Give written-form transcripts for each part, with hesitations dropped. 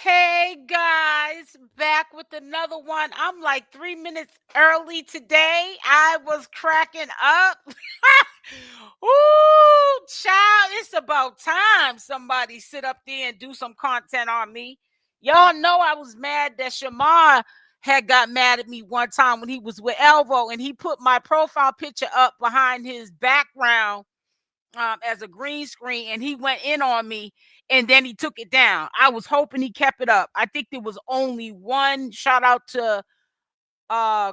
Hey guys, back with another one. I'm like 3 minutes early today. I was cracking up. Ooh, child, it's about time somebody sit up there and do some content on me. Y'all know I was mad that Shamar had got mad at me one time when he was with Alvo and he put my profile picture up behind his background as a green screen, and he went in on me and then he took it down. I was hoping he kept it up. I think there was only one. Shout out to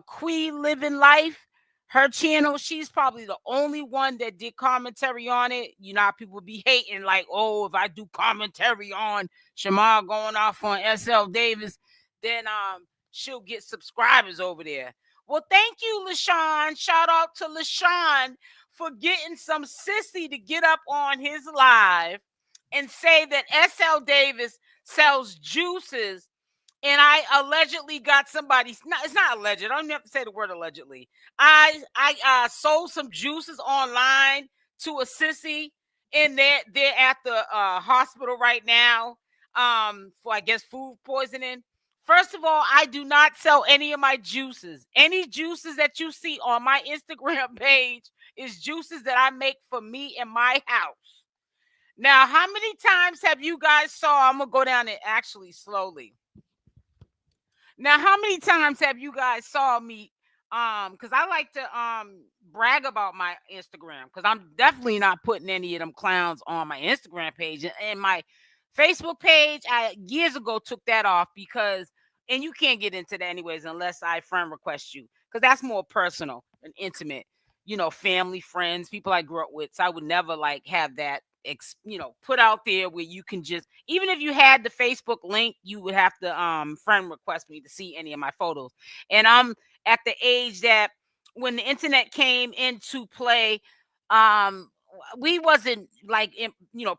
Queen Living Life, her channel. She's probably the only one that did commentary on it. You know how people be hating, like, oh, if I do commentary on Shamar going off on SL Davis, then she'll get subscribers over there. Well, thank you, Lashun. Shout out to Lashun for getting some sissy to get up on his live and say that SL Davis sells juices, and I allegedly got somebody. No, it's not alleged. I don't even have to say the word allegedly. I sold some juices online to a sissy, and they're at the hospital right now for, I guess, food poisoning. First of all, I do not sell any of my juices. Any juices that you see on my Instagram page is juices that I make for me in my house. Now, how many times have you guys saw? I'm gonna go down it actually slowly. Now, how many times have you guys saw me? Because I like to brag about my Instagram, because I'm definitely not putting any of them clowns on my Instagram page and my Facebook page. I years ago took that off because, and you can't get into that anyways unless I friend request you, because that's more personal and intimate. You know, family, friends, people I grew up with. So I would never like have that put out there where you can just, even if you had the Facebook link, you would have to friend request me to see any of my photos. And I'm at the age that when the internet came into play, we wasn't like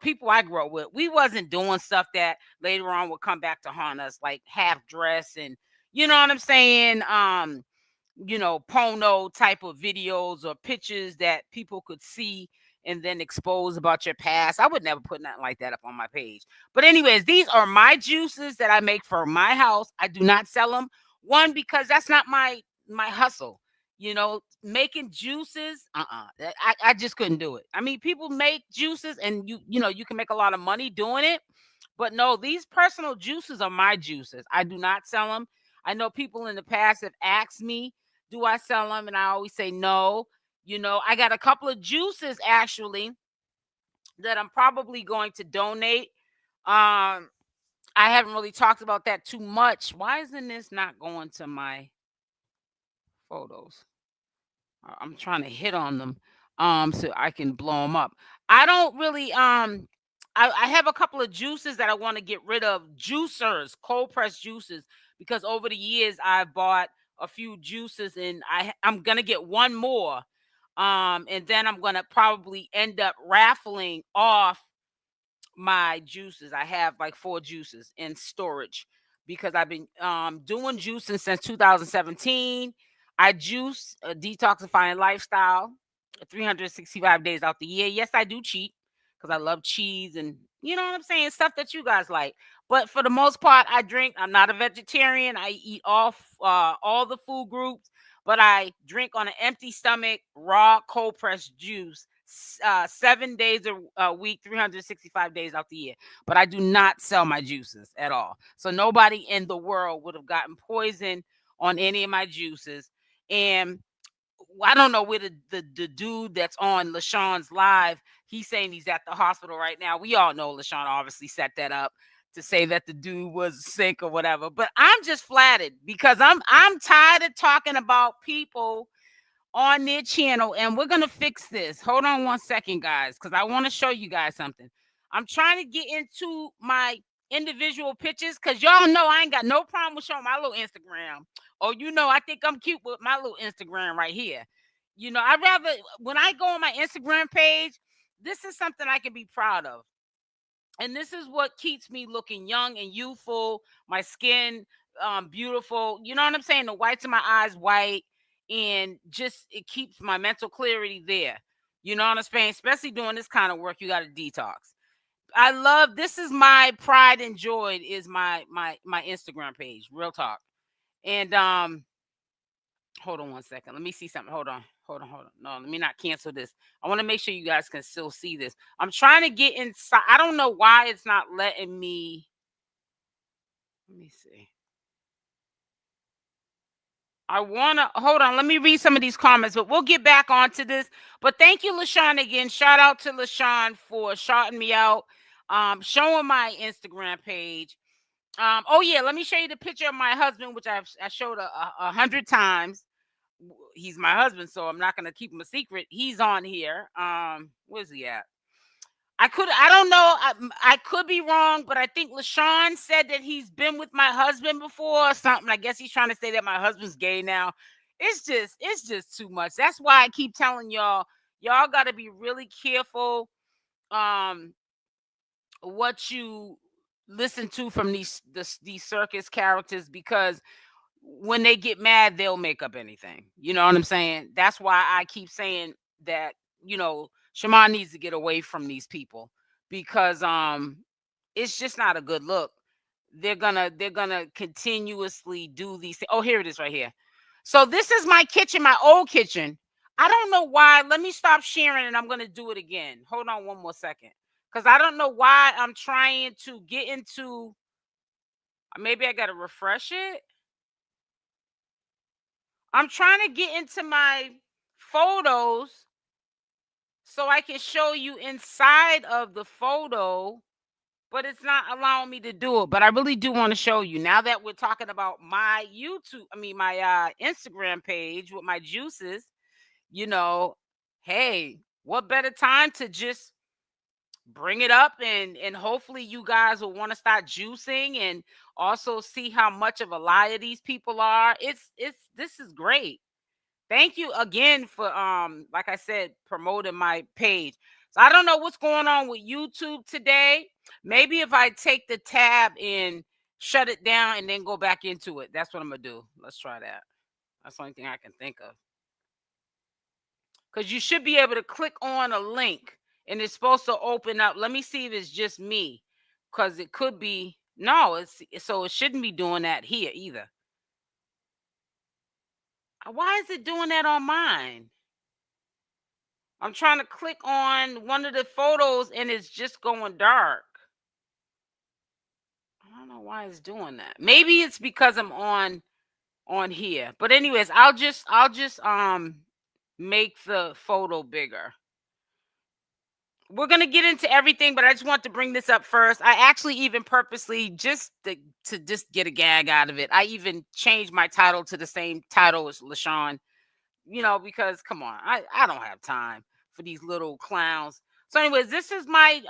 people I grew up with, we wasn't doing stuff that later on would come back to haunt us, like half dress and you know what I'm saying, porno type of videos or pictures that people could see and then expose about your past. I would never put nothing like that up on my page. But anyways, these are my juices that I make for my house. I do not sell them. One, because that's not my hustle. Making juices, I just couldn't do it. I mean, people make juices and you can make a lot of money doing it. But no, these personal juices are my juices. I do not sell them. I know people in the past have asked me, do I sell them? And I always say no. I got a couple of juices actually that I'm probably going to donate. I haven't really talked about that too much. Why isn't this not going to my photos? I'm trying to hit on them so I can blow them up. I don't really I have a couple of juices that I want to get rid of. Juicers, cold pressed juices, because over the years I've bought a few juices and I'm gonna get one more. And then I'm gonna probably end up raffling off my juices. I have like 4 juices in storage because I've been doing juicing since 2017. I juice a detoxifying lifestyle 365 days out the year. Yes, I do cheat because I love cheese and you know what I'm saying, stuff that you guys like. But for the most part, I drink. I'm not a vegetarian. I eat off all the food groups, but I drink on an empty stomach raw cold pressed juice 7 days a week, 365 days out the year. But I do not sell my juices at all. So nobody in the world would have gotten poison on any of my juices. And I don't know where the dude that's on LaShawn's live, he's saying he's at the hospital right now. We all know LaShawn obviously set that up to say that the dude was sick or whatever. But I'm just flattered because I'm tired of talking about people on their channel, and we're gonna fix this. Hold on one second, guys, because I want to show you guys something. I'm trying to get into my individual pictures because y'all know I ain't got no problem with showing my little Instagram. Oh, I think I'm cute with my little Instagram right here. I'd rather, when I go on my Instagram page, this is something I can be proud of. And this is what keeps me looking young and youthful, my skin beautiful. You know what I'm saying? The whites of my eyes white, and just it keeps my mental clarity there. You know what I'm saying? Especially doing this kind of work, you got to detox. I love, this is my pride and joy is my Instagram page, real talk. And hold on one second. Let me see something. Hold on. No, let me not cancel this. I want to make sure you guys can still see this. I'm trying to get inside. I don't know why it's not letting me. Let me see. I want to hold on. Let me read some of these comments, but we'll get back onto this. But thank you, Lashun, again. Shout out to Lashun for shouting me out, showing my Instagram page. Oh yeah, let me show you the picture of my husband, which I showed 100 times. He's my husband, so I'm not gonna keep him a secret. He's on here. Where's he at? I don't know. I could be wrong, but I think LaShawn said that he's been with my husband before or something. I guess he's trying to say that my husband's gay now. It's just too much. That's why I keep telling y'all got to be really careful what you listen to from these circus characters, because when they get mad, they'll make up anything. You know what I'm saying? That's why I keep saying that, Shamar needs to get away from these people, because it's just not a good look. They're gonna continuously do these things. Oh, here it is right here. So this is my kitchen, my old kitchen. I don't know why. Let me stop sharing and I'm gonna do it again. Hold on one more second. Because I don't know why I'm trying to get into. Maybe I gotta refresh it. I'm trying to get into my photos so I can show you inside of the photo, but it's not allowing me to do it. But I really do want to show you, now that we're talking about my my Instagram page with my juices, hey, what better time to just bring it up, and hopefully you guys will want to start juicing and also see how much of a liar these people are. This is great. Thank you again for like I said, promoting my page. So I don't know what's going on with YouTube today. Maybe if I take the tab and shut it down and then go back into it. That's what I'm gonna do. Let's try that. That's the only thing I can think of. Because you should be able to click on a link and it's supposed to open up. Let me see if it's just me. Because it could be. No, so it shouldn't be doing that here either. Why is it doing that on mine? I'm trying to click on one of the photos and it's just going dark. I don't know why it's doing that. Maybe it's because I'm on here. But anyways, I'll just make the photo bigger. We're gonna get into everything, but I just want to bring this up first. I actually even purposely, just to just get a gag out of it, I even changed my title to the same title as LaShawn. Because come on, I don't have time for these little clowns. So, anyways, this is my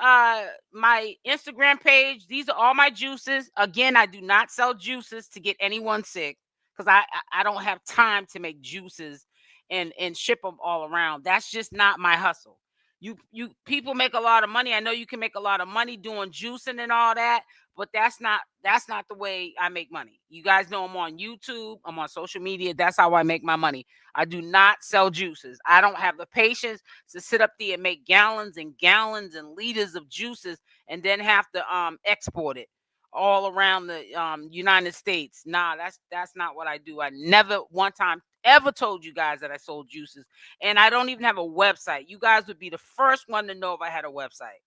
Instagram page. These are all my juices. Again, I do not sell juices to get anyone sick, because I don't have time to make juices and ship them all around. That's just not my hustle. You people make a lot of money. I know you can make a lot of money doing juicing and all that, but that's not the way I make money. You guys know I'm on YouTube, I'm on social media. That's how I make my money. I do not sell juices. I don't have the patience to sit up there and make gallons and gallons and liters of juices and then have to export it all around the United States. Nah, that's not what I do. I never one time ever told you guys that I sold juices, and I don't even have a website. You guys would be the first one to know if I had a website.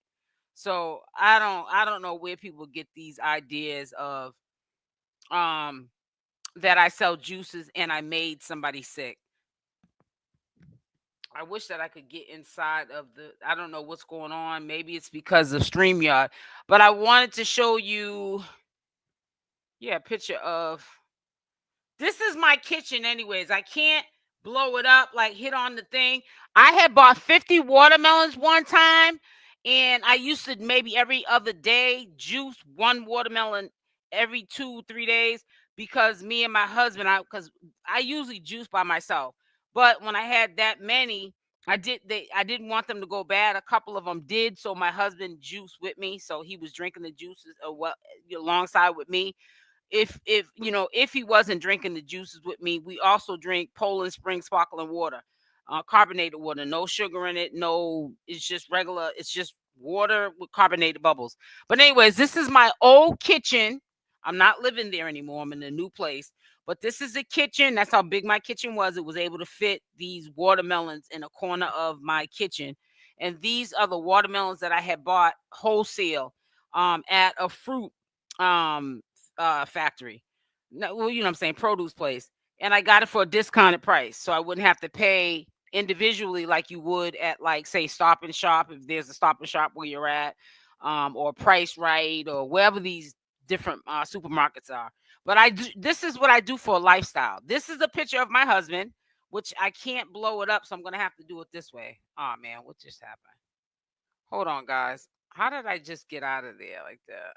So I don't know where people get these ideas of that I sell juices and I made somebody sick. I wish that I could get inside of I don't know what's going on. Maybe it's because of StreamYard, but I wanted to show you, a picture of, this is my kitchen anyways. I can't blow it up, like hit on the thing. I had bought 50 watermelons one time, and I used to maybe every other day juice one watermelon every 2-3 days, because me and my husband, because I usually juice by myself. But when I had that many, I didn't want them to go bad. A couple of them did, so my husband juiced with me. So he was drinking the juices alongside with me. If he wasn't drinking the juices with me, we also drink Poland Spring sparkling water, carbonated water, no sugar in it, no, it's just regular, it's just water with carbonated bubbles. But anyways, this is my old kitchen. I'm not living there anymore. I'm in a new place. But this is a kitchen. That's how big my kitchen was. It was able to fit these watermelons in a corner of my kitchen. And these are the watermelons that I had bought wholesale at a fruit factory. No, well, you know what I'm saying, produce place. And I got it for a discounted price. So I wouldn't have to pay individually like you would at, like, say, Stop and Shop, if there's a Stop and Shop where you're at, or Price Right, or wherever these different supermarkets are. But this is what I do for a lifestyle. This is a picture of my husband, which I can't blow it up, so I'm gonna have to do it this way. Oh man, what just happened? Hold on, guys. How did I just get out of there like that?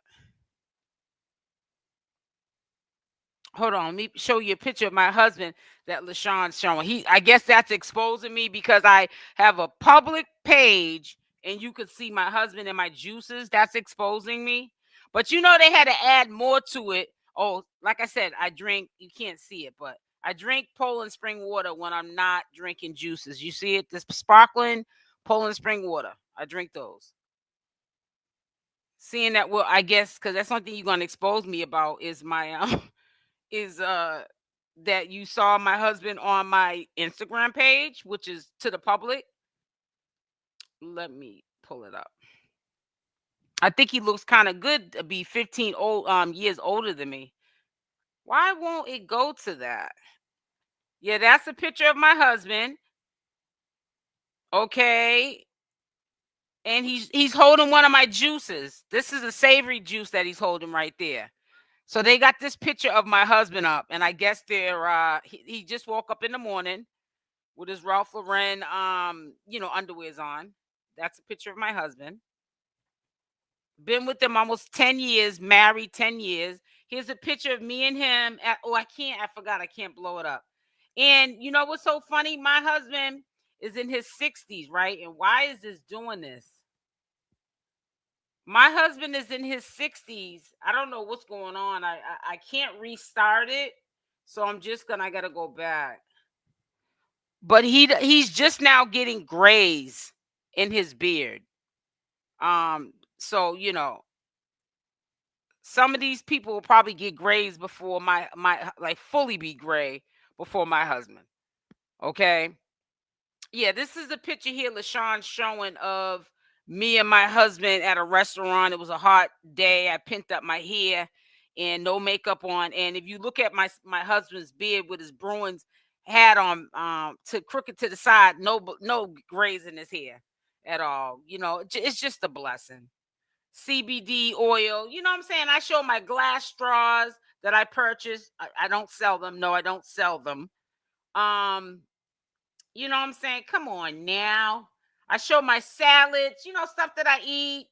Hold on, let me show you a picture of my husband that Lashun's showing. I guess that's exposing me because I have a public page and you could see my husband and my juices. That's exposing me. But you know, they had to add more to it. Oh, like I said, I drink, you can't see it, but I drink Poland Spring water when I'm not drinking juices. You see it? This sparkling Poland Spring water. I drink those. Seeing that, well, I guess because that's something you're gonna expose me about is my is that you saw my husband on my Instagram page, which is to the public. Let me pull it up. I think he looks kind of good to be 15 years older than me. Why won't it go to that? Yeah, that's a picture of my husband. Okay. And he's holding one of my juices. This is a savory juice that he's holding right there. So they got this picture of my husband up, and I guess they're he just woke up in the morning with his Ralph Lauren underwears on. That's a picture of my husband. Been with him almost 10 years, married 10 years. Here's a picture of me and him I forgot, I can't blow it up. And you know what's so funny? My husband is in his 60s, right? And why is this doing this? My husband is in his 60s. I don't know what's going on. I can't restart it. So I gotta go back. But he's just now getting grays in his beard. So some of these people will probably get grays before my like fully be gray before my husband. Okay. Yeah, this is a picture here Lashun showing of me and my husband at a restaurant. It was a hot day. I pinned up my hair and no makeup on. And if you look at my husband's beard with his Bruins hat on, to crooked to the side, no grays in his hair at all. It's just a blessing. CBD oil, you know what I'm saying? I show my glass straws that I purchased. I don't sell them. No, I don't sell them. You know what I'm saying? Come on now. I show my salads, stuff that I eat,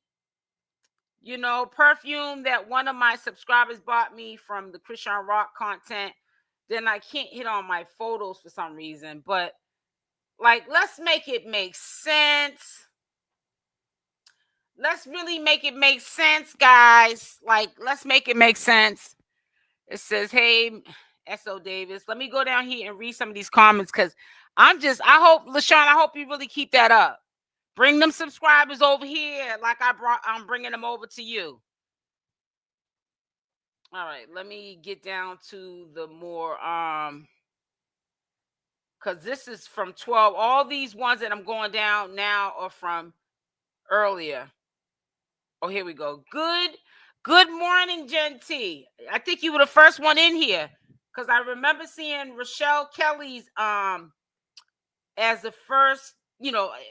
perfume that one of my subscribers bought me from the Christian Rock content. Then I can't hit on my photos for some reason, but like, let's make it make sense. Let's really make it make sense, guys. Like, let's make it make sense. It says, hey, S.O. Davis. Let me go down here and read some of these comments because I hope, Lashun, I hope you really keep that up. Bring them subscribers over here like I'm bringing them over to you. All right, let me get down to the more, because this is from 12. All these ones that I'm going down now are from earlier. Oh, here we go. Good morning, Gen T. I think you were the first one in here because I remember seeing Rochelle Kelly's as the first,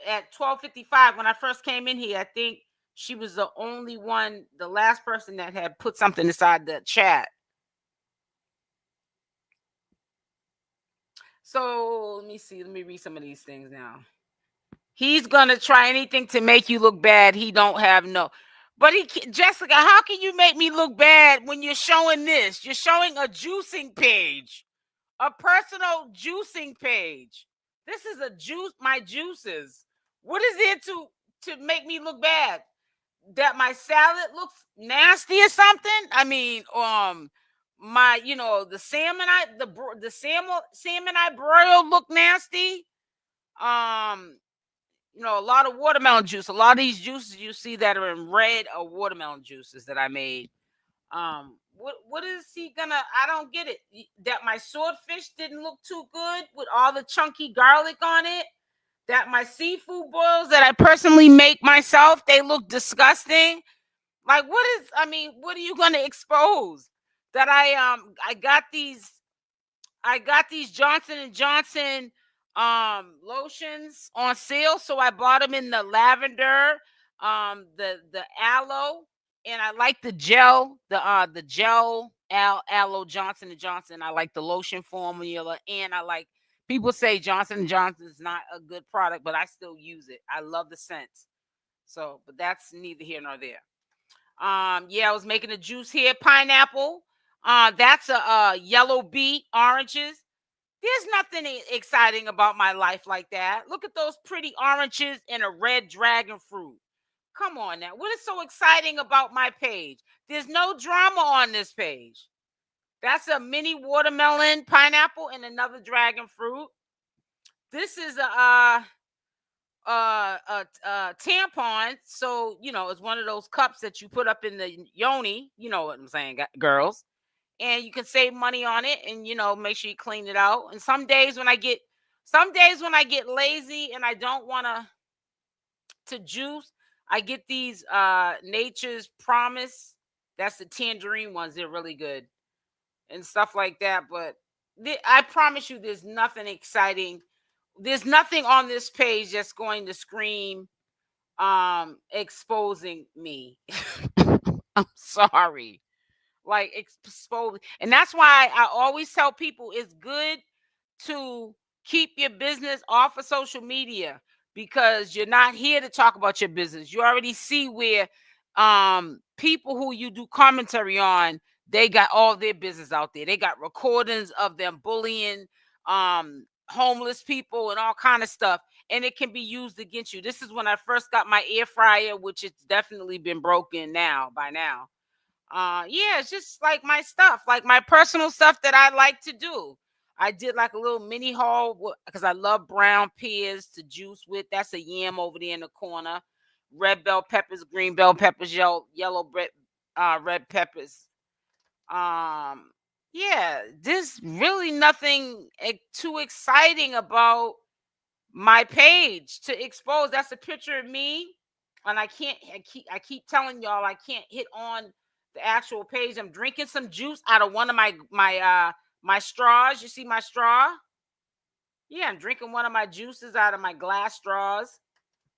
at 12:55 when I first came in here. I think she was the only one, the last person that had put something inside the chat. So let me see. Let me read some of these things now. He's gonna try anything to make you look bad. He don't have no. But Jessica, how can you make me look bad when you're showing this? You're showing a juicing page, a personal juicing page. This is my juices. What is it to make me look bad? That my salad looks nasty or something? I mean, my the salmon the salmon I broiled look nasty. A lot of watermelon juice. A lot of these juices you see that are in red are watermelon juices that I made. What is he gonna? I don't get it. That my swordfish didn't look too good with all the chunky garlic on it. That my seafood boils that I personally make myself, they look disgusting. Like, what is? I mean, what are you gonna expose? That I got these Johnson and Johnson lotions on sale, so I bought them in the lavender, the aloe, and I like the gel, the gel aloe Johnson and Johnson. I like the lotion formula, and I like, people say Johnson and Johnson is not a good product, but I still use it. I love the scents. So, but that's neither here nor there. Yeah, I was making a juice here, pineapple. That's a yellow beet, oranges. There's nothing exciting about my life like that. Look at those pretty oranges and a red dragon fruit. Come on now. What is so exciting about my page? There's no drama on this page. That's a mini watermelon, pineapple, and another dragon fruit. This is a tampon. So, it's one of those cups that you put up in the yoni. You know what I'm saying, girls. And you can save money on it, and make sure you clean it out. And some days when I get lazy and I don't want to juice, I get these Nature's Promise. That's the tangerine ones. They're really good and stuff like that. But I promise you, there's nothing exciting. There's nothing on this page that's going to scream exposing me. I'm sorry. Like, expose. And that's why I always tell people it's good to keep your business off of social media, because you're not here to talk about your business. You already see where people who you do commentary on, they got all their business out there. They got recordings of them bullying homeless people and all kind of stuff, and it can be used against you. This is when I first got my air fryer, which it's definitely been broken now by now. Yeah, it's just like my stuff, like my personal stuff that I like to do. I did like a little mini haul because I love brown pears to juice with. That's a yam over there in the corner. Red bell peppers, green bell peppers, yellow red peppers. Yeah, there's really nothing too exciting about my page to expose. That's a picture of me, and I keep telling y'all I can't hit on the actual page. I'm drinking some juice out of one of my straws. You see my straw? Yeah, I'm drinking one of my juices out of my glass straws,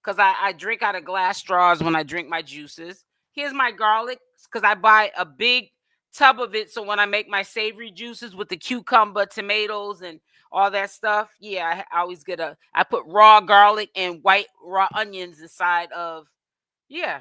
because I drink out of glass straws when I drink my juices. Here's my garlic, because I buy a big tub of it, so when I make my savory juices with the cucumber, tomatoes, and all that stuff, yeah, I always I put raw garlic and white raw onions inside of, yeah.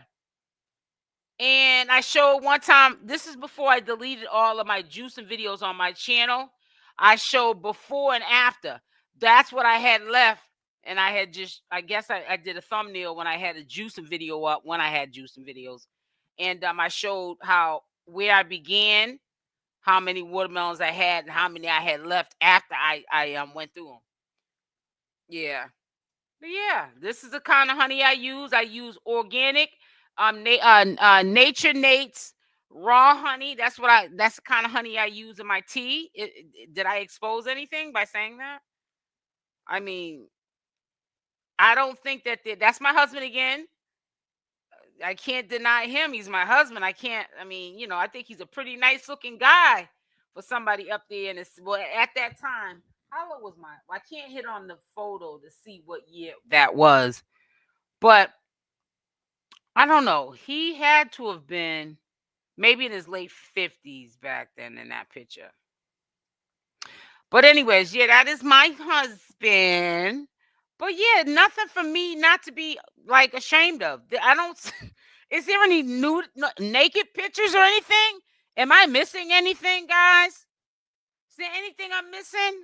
And I showed one time, this is before I deleted all of my juicing videos on my channel. I showed before and after. That's what I had left. And I had I guess I did a thumbnail when I had a juicing video up, when I had juicing videos. And I showed where I began, how many watermelons I had, and how many I had left after I went through them. Yeah. But yeah, this is the kind of honey I use. I use organic, Nature Nate's raw honey. That's the kind of honey I use in my tea. Did I expose anything by saying that? I mean, I don't think that's my husband again. I can't deny him. He's my husband. I can't. I mean, I think he's a pretty nice looking guy for somebody up there. And well, at that time, how old was mine? Well, I can't hit on the photo to see what year that was, but I don't know. He had to have been maybe in his late 50s back then in that picture. But anyways, yeah, that is my husband. But yeah, nothing for me not to be like ashamed of. I don't. Is there any naked pictures or anything? Am I missing anything, guys? Is there anything I'm missing?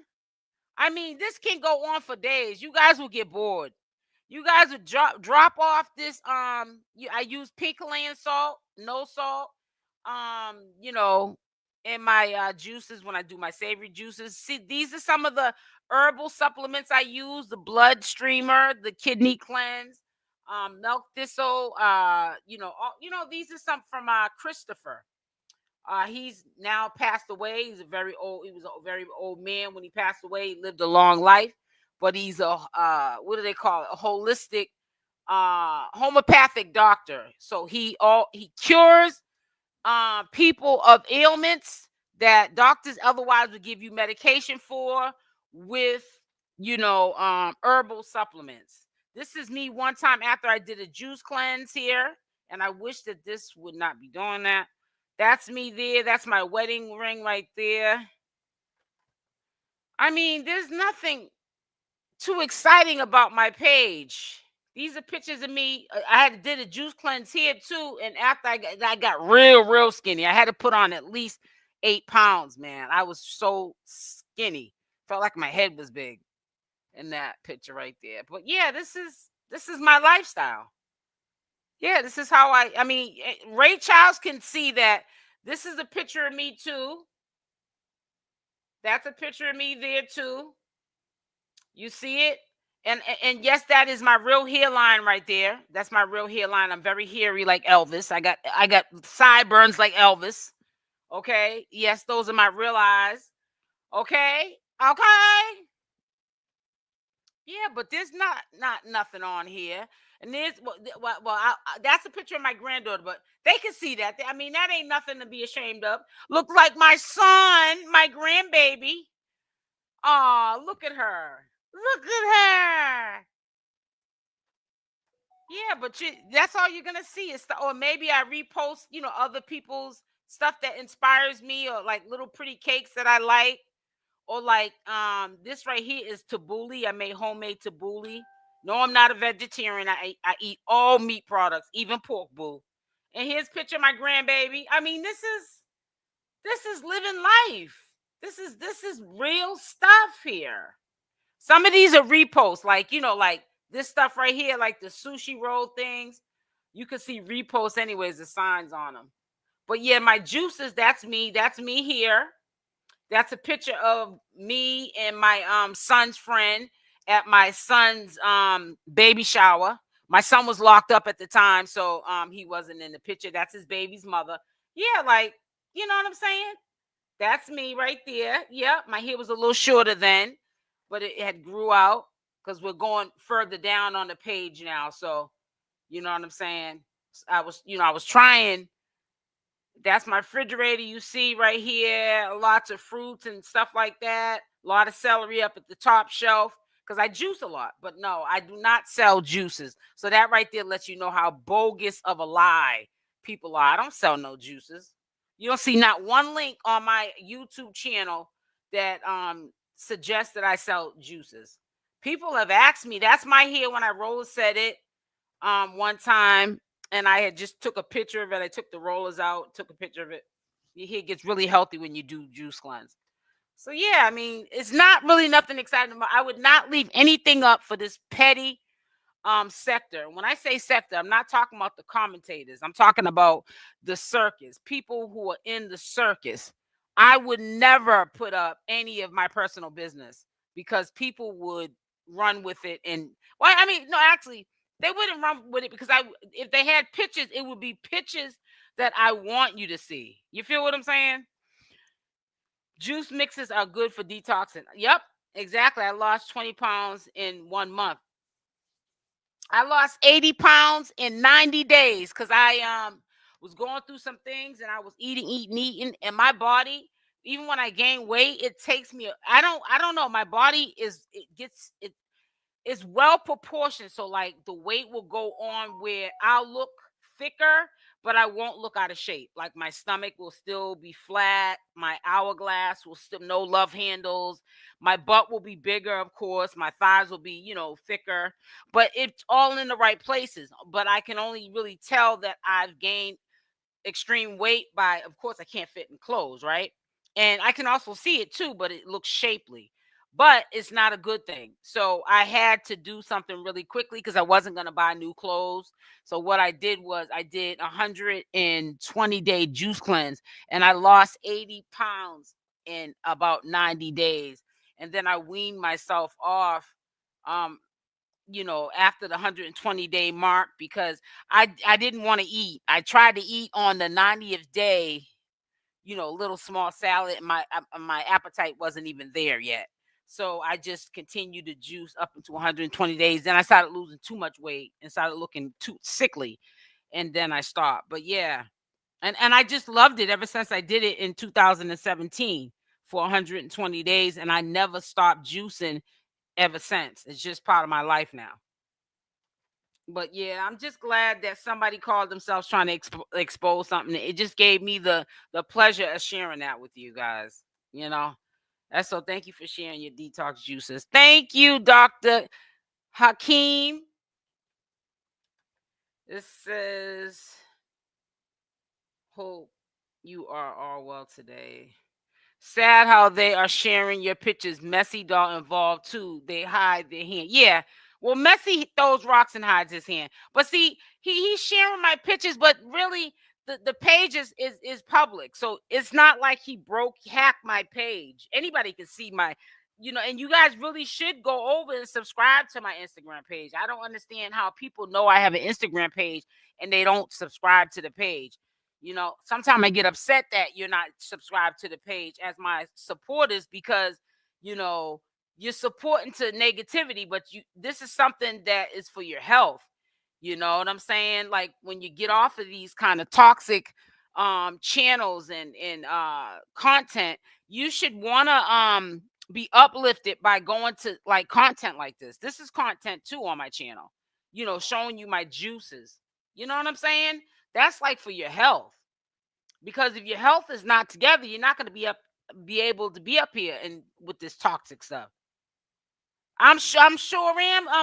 I mean, this can go on for days. You guys will get bored. You guys would drop off this. I use pink Himalayan salt, no salt. You know, in my juices when I do my savory juices. See, these are some of the herbal supplements I use: the blood streamer, the kidney cleanse, milk thistle. These are some from Christopher. He's now passed away. He's a very old. He was a very old man when he passed away. He lived a long life, but he's a what do they call it? A holistic, homeopathic doctor. So he cures people of ailments that doctors otherwise would give you medication for with herbal supplements. This is me one time after I did a juice cleanse here, and I wish that this would not be doing that. That's me there. That's my wedding ring right there. I mean, there's nothing too exciting about my page. These are pictures of me. I did a juice cleanse here too, and after I got real skinny. I had to put on at least 8 pounds, man. I was so skinny. Felt like my head was big in that picture right there. But yeah, this is my lifestyle. Yeah, this is how I mean, Ray Charles can see that. This is a picture of me too. That's a picture of me there too. You see it? And yes, that is my real hairline right there. That's my real hairline. I'm very hairy like Elvis. I got sideburns like Elvis. Okay? Yes, those are my real eyes. Okay? Okay? Yeah, but there's not nothing on here. And there's that's a picture of my granddaughter, but they can see that. I mean, that ain't nothing to be ashamed of. Look like my son, my grandbaby. Oh, look at her. Look at her. Yeah, but that's all you're gonna see is or maybe I repost, other people's stuff that inspires me, or like little pretty cakes that I like, or like this right here is tabbouleh. I made homemade tabbouleh. No, I'm not a vegetarian. I eat all meat products, even pork boo. And here's a picture of my grandbaby. I mean, this is living life. This is real stuff here. Some of these are reposts, like this stuff right here, like the sushi roll things. You can see reposts anyways, the signs on them. But yeah, my juices, that's me. That's me here. That's a picture of me and my son's friend at my son's baby shower. My son was locked up at the time, so he wasn't in the picture. That's his baby's mother. Yeah, like, you know what I'm saying? That's me right there. Yep, my hair was a little shorter then, but it had grew out because we're going further down on the page now. So, you know what I'm saying? I was trying. That's my refrigerator you see right here. Lots of fruits and stuff like that. A lot of celery up at the top shelf because I juice a lot. But no, I do not sell juices. So that right there lets you know how bogus of a lie people are. I don't sell no juices. You don't see not one link on my YouTube channel that suggests that I sell juices. People have asked me. That's my hair when I roller set it one time, and I had just took a picture of it. I took the rollers out, took a picture of it. Your hair gets really healthy when you do juice cleanse. So yeah, I mean, it's not really nothing exciting. I would not leave anything up for this petty sector. When I say sector, I'm not talking about the commentators. I'm talking about the circus, people who are in the circus. I would never put up any of my personal business because people would run with it. And well, I mean, no, actually, they wouldn't run with it because if they had pictures, it would be pictures that I want you to see. You feel what I'm saying? Juice mixes are good for detoxing. Yep, exactly. I lost 20 pounds in 1 month. I lost 80 pounds in 90 days because I was going through some things and I was eating, and my body, even when I gain weight, it takes me. I don't know. My body is well proportioned. So like the weight will go on where I'll look thicker, but I won't look out of shape. Like my stomach will still be flat. My hourglass will still no love handles. My butt will be bigger, of course. My thighs will be, thicker, but it's all in the right places. But I can only really tell that I've gained extreme weight by, of course, I can't fit in clothes, right? And I can also see it too, but it looks shapely. but it's not a good thing. So I had to do something really quickly because I wasn't going to buy new clothes. So what I did was I did 120-day juice cleanse, and I lost 80 pounds in about 90 days. And then I weaned myself off, um, after the 120-day mark, because I didn't want to eat. I tried to eat on the 90th day, little small salad. My appetite wasn't even there yet. So I just continued to juice up into 120 days. Then I started losing too much weight and started looking too sickly. And then I stopped. But yeah. And I just loved it ever since I did it in 2017 for 120 days. And I never stopped juicing ever since. It's just part of my life now. But yeah, I'm just glad that somebody called themselves trying to expose something. It just gave me the pleasure of sharing that with you guys. You know, that's so. Thank you for sharing your detox juices. Thank you, Dr. Hakeem. This says, "Hope you are all well today. Sad how they are sharing your pictures. Messy doll involved too. They hide their hand. Yeah. Well, Messy throws rocks and hides his hand. But see, he's sharing my pictures, but really the page is public. So it's not like he hacked my page. Anybody can see my, and you guys really should go over and subscribe to my Instagram page. I don't understand how people know I have an Instagram page and they don't subscribe to the page. Sometimes I get upset that you're not subscribed to the page as my supporters, because, you're supporting to negativity, but this is something that is for your health. You know what I'm saying? Like, when you get off of these kind of toxic channels and content, you should want to be uplifted by going to like content like this. This is content too on my channel, showing you my juices. You know what I'm saying? That's like for your health. Because if your health is not together, you're not going to be able to be up here and with this toxic stuff. I'm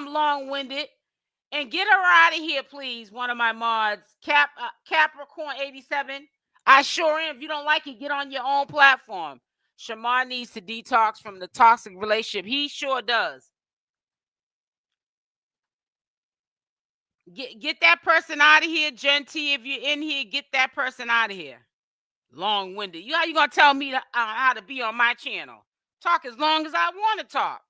long-winded. And get her out of here, please. One of my mods, Capricorn 87. I sure am. If you don't like it, get on your own platform. Shamar needs to detox from the toxic relationship. He sure does. Get that person out of here, Genty. If you're in here, get that person out of here. Long-winded. How you gonna tell me how to be on my channel? Talk as long as I want to talk.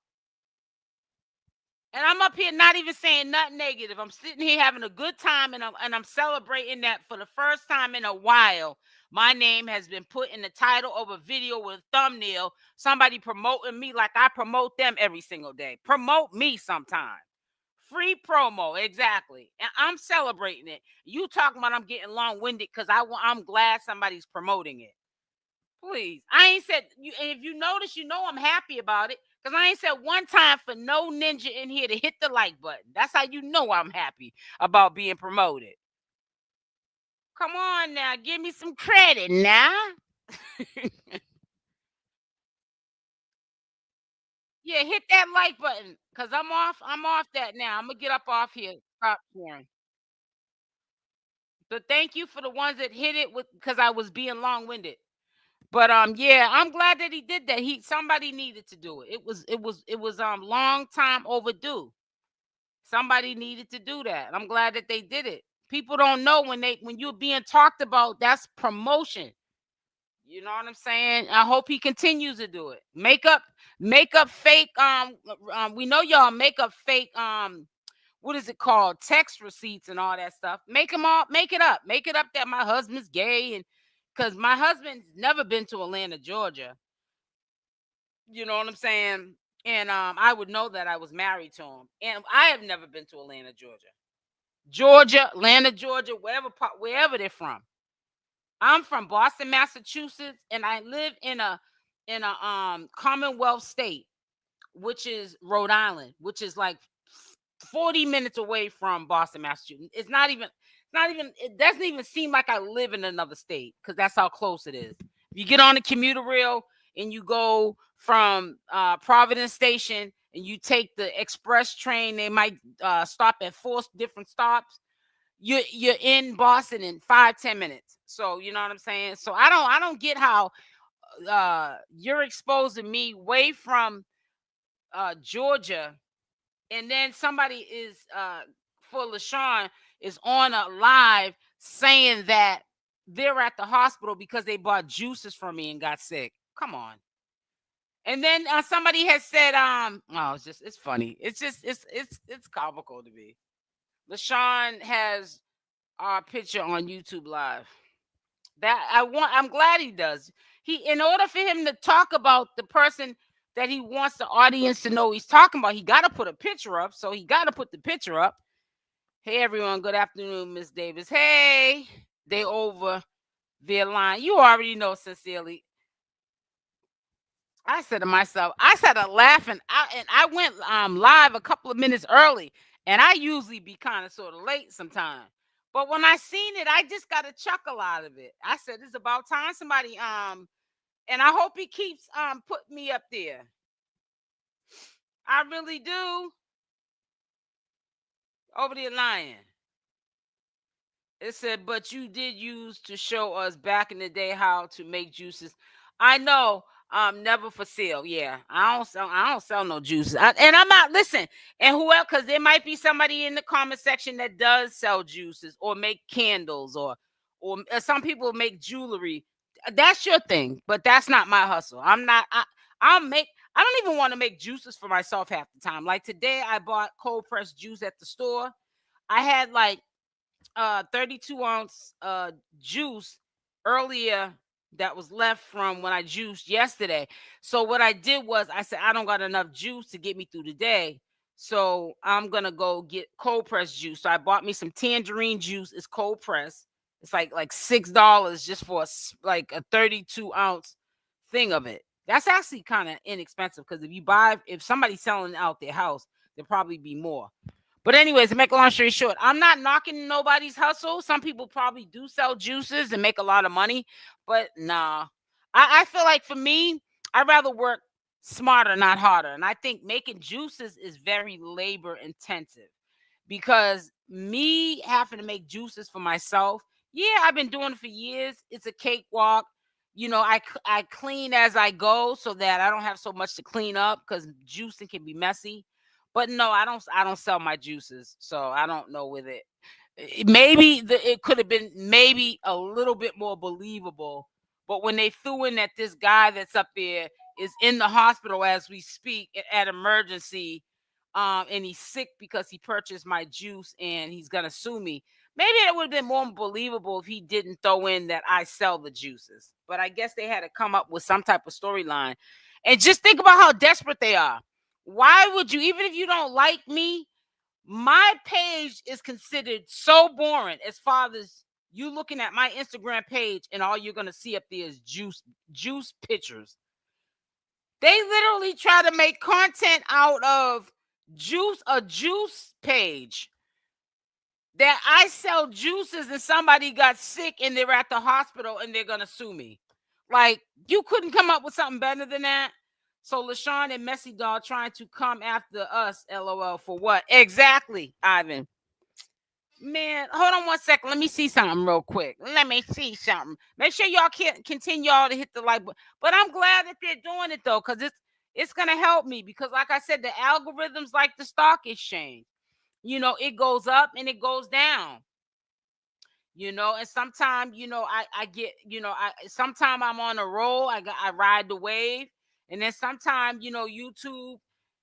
And I'm up here not even saying nothing negative. I'm sitting here having a good time, and I'm celebrating that for the first time in a while. My name has been put in the title of a video with a thumbnail. Somebody promoting me like I promote them every single day. Promote me sometime. Free promo, exactly. And I'm celebrating it. You talking about I'm getting long-winded because I'm glad somebody's promoting it. Please. I ain't said you, and if you notice, I'm happy about it. Because I ain't said one time for no ninja in here to hit the like button. That's how you know I'm happy about being promoted. Come on now, give me some credit now. Yeah, hit that like button. Cause I'm off that now. I'm gonna get up off here. Stop sharing. So thank you for the ones that hit it with, because I was being long-winded. But yeah, I'm glad that he did that. Somebody needed to do it. It was long time overdue. Somebody needed to do that. I'm glad that they did it. People don't know when you're being talked about, that's promotion. You know what I'm saying? I hope he continues to do it. Make up fake we know y'all make up fake what is it called? Text receipts and all that stuff. Make it up. Make it up that my husband's gay, and because my husband's never been to Atlanta, Georgia. You know what I'm saying? And I would know that I was married to him. And I have never been to Atlanta, Georgia. Atlanta, Georgia, wherever they're from. I'm from Boston, Massachusetts, and I live in a Commonwealth state, which is Rhode Island, which is like 40 minutes away from Boston, Massachusetts. It doesn't even seem like I live in another state, because that's how close it is. If you get on the commuter rail and you go from Providence Station and you take the express train, they might stop at 4 different stops. You're in Boston in 5-10 minutes. So you know what I'm saying? So I don't get how you're exposing me way from Georgia, and then somebody is for Lashun is on a live saying that they're at the hospital because they bought juices from me and got sick. Come on. And then somebody has said, oh, it's funny. It's comical to me. Lashun has our picture on YouTube Live. I'm glad he does. In order for him to talk about the person that he wants the audience to know he's talking about, he got to put a picture up. So he got to put the picture up. Hey everyone, good afternoon, Miss Davis. Hey, they over their line. You already know, sincerely. I said to myself, I started laughing, and I went live a couple of minutes early, and I usually be kind of sort of late sometimes. But when I seen it, I just got a chuckle out of it. I said, it's about time somebody and I hope he keeps putting me up there. I really do. Over the lion. It said, but you did use to show us back in the day how to make juices. I know. Never for sale. Yeah, I don't sell no juices. And I'm not, listen. And who else? Because there might be somebody in the comment section that does sell juices or make candles or some people make jewelry. That's your thing, but that's not my hustle. I'm not. I don't even want to make juices for myself half the time. Like today, I bought cold pressed juice at the store. I had like 32-ounce juice earlier that was left from when I juiced yesterday. So what I did was I said, I don't got enough juice to get me through the day. So I'm going to go get cold pressed juice. So I bought me some tangerine juice. It's cold pressed. It's like $6 just for like a 32-ounce thing of it. That's actually kind of inexpensive because if somebody's selling out their house, there'll probably be more. But anyways, to make a long story short, I'm not knocking nobody's hustle. Some people probably do sell juices and make a lot of money, but nah. I feel like for me, I'd rather work smarter, not harder. And I think making juices is very labor intensive because me having to make juices for myself, yeah, I've been doing it for years. It's a cakewalk. I clean as I go so that I don't have so much to clean up because juicing can be messy. But no, I don't sell my juices, so I don't know with it. Maybe it could have been maybe a little bit more believable. But when they threw in that this guy that's up there is in the hospital as we speak at emergency, and he's sick because he purchased my juice and he's gonna sue me. Maybe it would have been more believable if he didn't throw in that I sell the juices. But I guess they had to come up with some type of storyline. And just think about how desperate they are. Why would you, even if you don't like me, my page is considered so boring as far as you looking at my Instagram page and all you're going to see up there is juice pictures. They literally try to make content out of a juice page that I sell juices and somebody got sick and they're at the hospital and they're going to sue me. Like, you couldn't come up with something better than that. So Lashun and Messy Dog trying to come after us, LOL, for what? Exactly, Ivan. Man, hold on one second. Let me see something real quick. Let me see something. Make sure y'all can continue all to hit the like button. But I'm glad that they're doing it though, because it's gonna help me. Because like I said, the algorithms like the stock exchange. It goes up and it goes down. And sometimes, I get, sometimes I'm on a roll, I ride the wave, and then sometimes, YouTube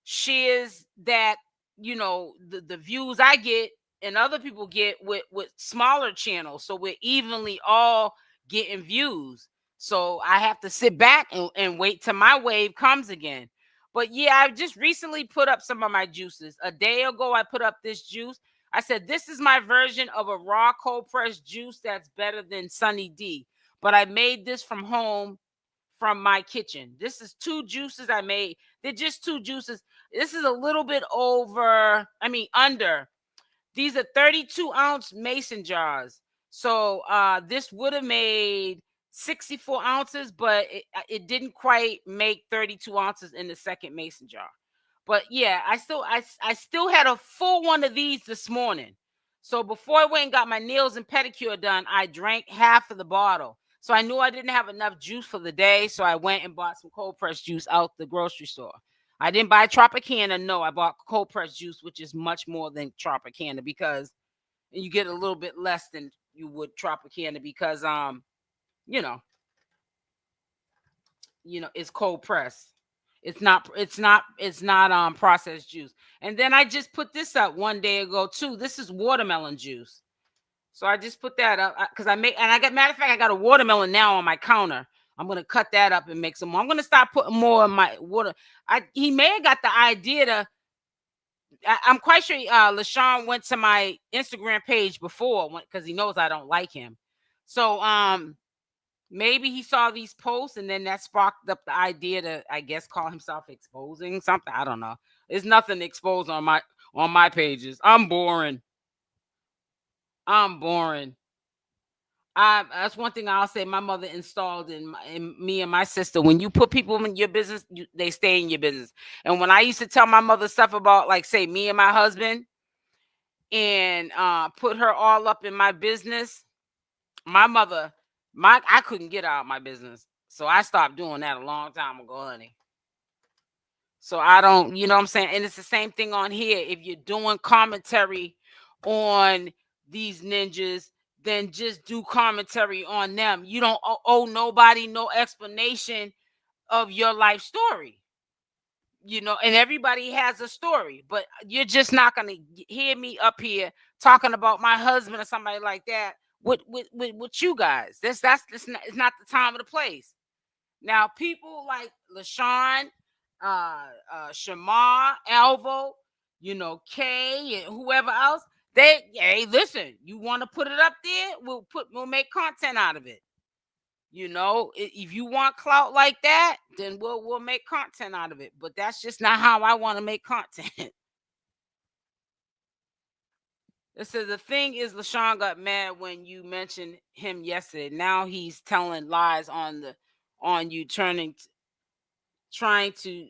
shares that, the views I get and other people get with smaller channels, so we're evenly all getting views. So I have to sit back and wait till my wave comes again. But yeah, I just recently put up some of my juices. A day ago, I put up this juice. I said, this is my version of a raw cold pressed juice that's better than Sunny D. But I made this from home from my kitchen. This is 2 juices I made. They're just 2 juices. This is a little bit under. These are 32-ounce mason jars. So this would have made 64 ounces, but it didn't quite make 32 ounces in the second mason jar. But yeah, I still had a full one of these this morning. So before I went and got my nails and pedicure done, I drank half of the bottle. So I knew I didn't have enough juice for the day. So I went and bought some cold pressed juice out the grocery store. I didn't buy Tropicana. No, I bought cold pressed juice, which is much more than Tropicana because you get a little bit less than you would Tropicana because you know, it's cold pressed. It's not processed juice. And then I just put this up one day ago too. This is watermelon juice. So I just put that up because I got, matter of fact, I got a watermelon now on my counter. I'm gonna cut that up and make some more. I'm gonna start putting more in my water. He may have got the idea to. I'm quite sure Lashun went to my Instagram page before because he knows I don't like him. So maybe he saw these posts and then that sparked up the idea to, I guess, call himself exposing something. I don't know. There's nothing exposed on my pages. I'm boring. That's one thing I'll say. My mother installed in me and my sister. When you put people in your business, they stay in your business. And when I used to tell my mother stuff about, like, say, me and my husband, and put her all up in my business, my mother, I couldn't get out of my business, so I stopped doing that a long time ago, honey. So I don't, you know what I'm saying? And it's the same thing on here. If you're doing commentary on these ninjas, then just do commentary on them. You don't owe nobody no explanation of your life story. And everybody has a story, but you're just not going to hear me up here talking about my husband or somebody like that with you guys. It's not the time or the place. Now, people like Lashun, Shamar, Alvo, Kay, and whoever else, hey, listen, you want to put it up there? We'll make content out of it. If you want clout like that, then we'll make content out of it. But that's just not how I want to make content. It says the thing is, Lashun got mad when you mentioned him yesterday. Now he's telling lies on you, trying to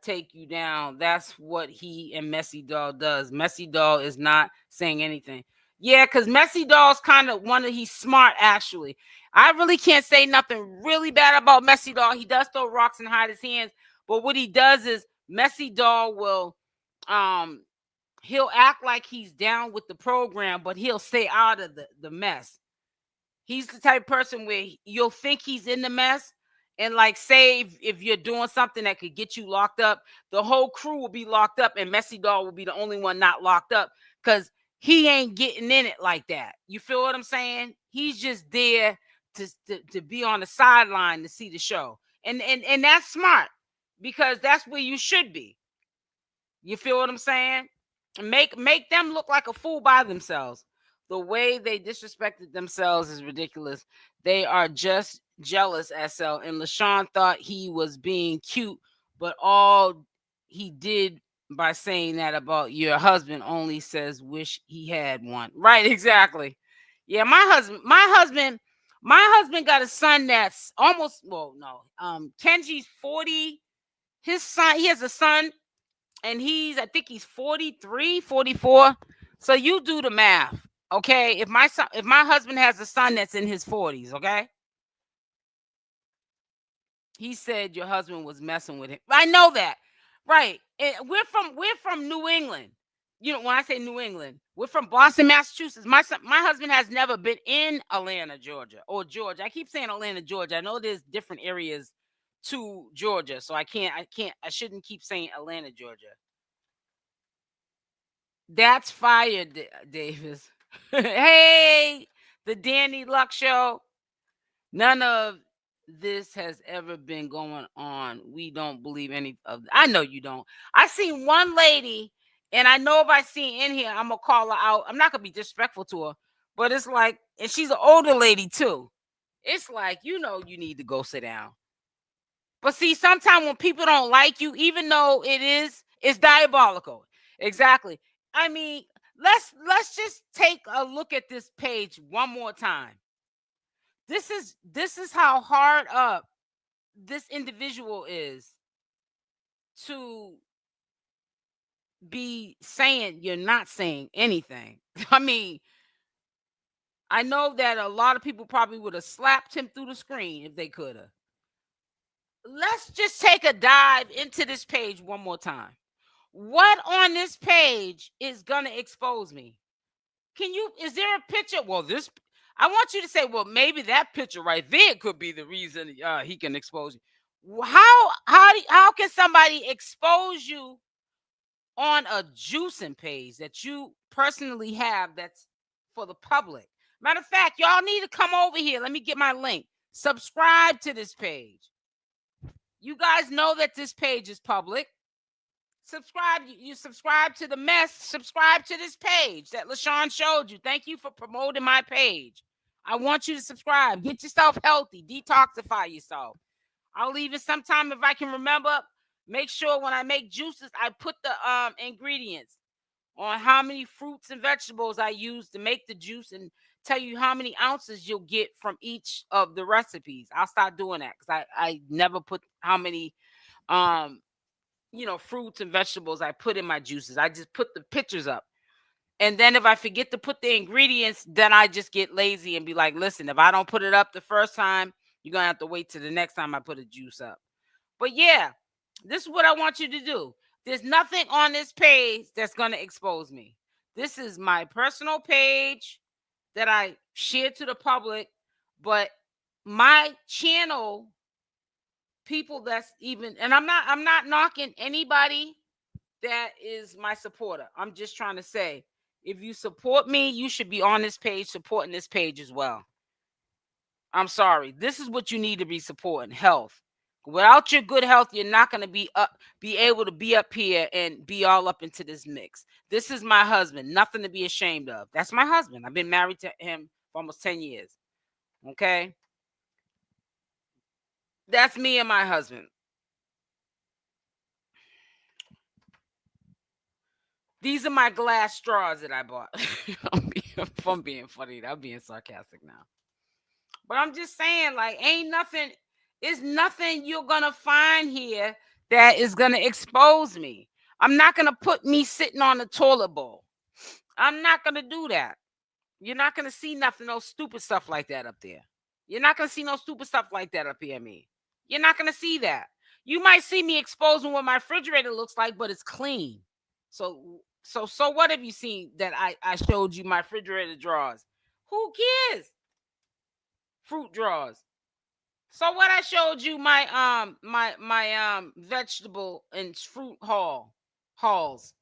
take you down. That's what he and 𝗪𝗛𝗧𝗖𝗛 does. 𝗪𝗪𝗧𝗖𝗛 is not saying anything. Yeah, because 𝗪𝗪𝗧𝗖𝗛's kind of he's smart, actually. I really can't say nothing really bad about 𝗪𝗪𝗧𝗖𝗛. He does throw rocks and hide his hands, but what he does is 𝗪𝗪𝗧𝗖𝗛 will he'll act like he's down with the program, but he'll stay out of the mess. He's the type of person where you'll think he's in the mess, and, like, say if you're doing something that could get you locked up, the whole crew will be locked up, and 𝗪𝗪𝗧𝗖𝗛 will be the only one not locked up because he ain't getting in it like that. You feel what I'm saying? He's just there to be on the sideline to see the show, and that's smart because that's where you should be. You feel what I'm saying? Make them look like a fool by themselves. The way they disrespected themselves is ridiculous. They are just jealous, SL. And Lashun thought he was being cute, but all he did by saying that about your husband only says wish he had one. Right, exactly. Yeah, my husband got a son that's almost, well, no. Kenji's 40. His son, he has a son, and I think he's 43, 44. So you do the math. Okay, if my husband has a son that's in his 40s, okay? He said your husband was messing with him. I know that. Right. And we're from New England. When I say New England, we're from Boston, Massachusetts. My husband has never been in Atlanta, Georgia, or Georgia. I keep saying Atlanta, Georgia. I know there's different areas to Georgia, so I shouldn't keep saying Atlanta, Georgia. That's fire, Davis. Hey, the Danny Luck Show. None of this has ever been going on. We don't believe any of that. I know you don't. I seen one lady, and I know if I see in here, I'm going to call her out. I'm not going to be disrespectful to her, but it's like, and she's an older lady too. It's like, you need to go sit down. But see, sometimes when people don't like you, even though it's diabolical. Exactly. I mean, let's just take a look at this page one more time. This is how hard up this individual is to be saying you're not saying anything. I mean, I know that a lot of people probably would have slapped him through the screen if they could have. let's just take a dive into this page one more time. What on this page is gonna expose me? Is there a picture? Well, I want you to say, well, maybe that picture right there could be the reason he can expose you. How can somebody expose you on a juicing page that you personally have that's for the public? Matter of fact, y'all need to come over here. Let me get my link. Subscribe to this page. You guys know that this page is public. Subscribe. You subscribe to the mess. Subscribe to this page that Lashun showed you. Thank you for promoting my page. I want you to subscribe. Get yourself healthy. Detoxify yourself. I'll even sometime, if I can remember, make sure when I make juices, I put the ingredients on how many fruits and vegetables I use to make the juice, and tell you how many ounces you'll get from each of the recipes. I'll start doing that because I never put how many fruits and vegetables I put in my juices. I just put the pictures up. And then if I forget to put the ingredients, then I just get lazy and be like, listen, if I don't put it up the first time, you're going to have to wait till the next time I put a juice up. But yeah, this is what I want you to do. There's nothing on this page that's going to expose me. This is my personal page that I share to the public, but my channel, people that's even, and I'm not knocking anybody that is my supporter. I'm just trying to say, if you support me, you should be on this page supporting this page as well. I'm sorry. This is what you need to be supporting: health. Without your good health, you're not going to be able to be up here and be all up into this mix. This is my husband. Nothing to be ashamed of. That's my husband. I've been married to him for almost 10 years. Okay? That's me and my husband. These are my glass straws that I bought. I'm being funny. I'm being sarcastic now. But I'm just saying, like, it's nothing you're going to find here that is going to expose me. I'm not going to put me sitting on the toilet bowl. I'm not going to do that. You're not going to see nothing, no stupid stuff like that up there. You're not going to see no stupid stuff like that up here, me. You're not going to see that. You might see me exposing what my refrigerator looks like, but it's clean. So what have you seen that I showed you my refrigerator drawers? Who cares? Fruit drawers. So what I showed you my vegetable and fruit hauls.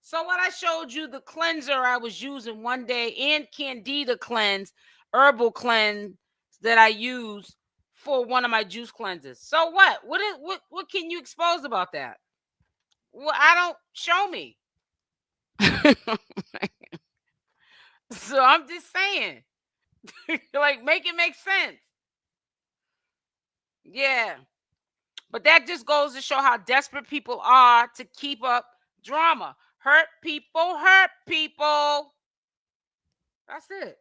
So what I showed you the cleanser I was using one day, and Candida cleanse, herbal cleanse that I use for one of my juice cleansers. So what? What can you expose about that? Well, I don't show me. So I'm just saying. Like, make it make sense. Yeah. But that just goes to show how desperate people are to keep up drama. Hurt people. That's it.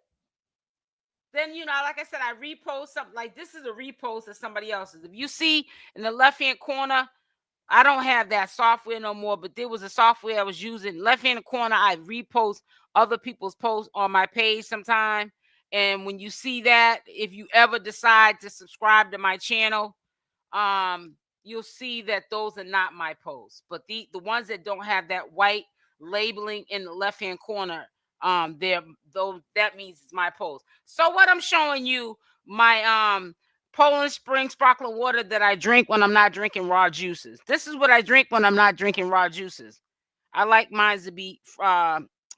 Then, like I said, I repost something. Like, this is a repost of somebody else's. If you see in the left-hand corner, I don't have that software no more, but there was a software I was using. Left-hand corner, I repost other people's posts on my page sometime. And when you see that, if you ever decide to subscribe to my channel, you'll see that those are not my posts. But the ones that don't have that white labeling in the left-hand corner, that means it's my post. So what I'm showing you, my Poland Spring sparkling water that I drink when I'm not drinking raw juices. This is what I drink when I'm not drinking raw juices. I like mine to be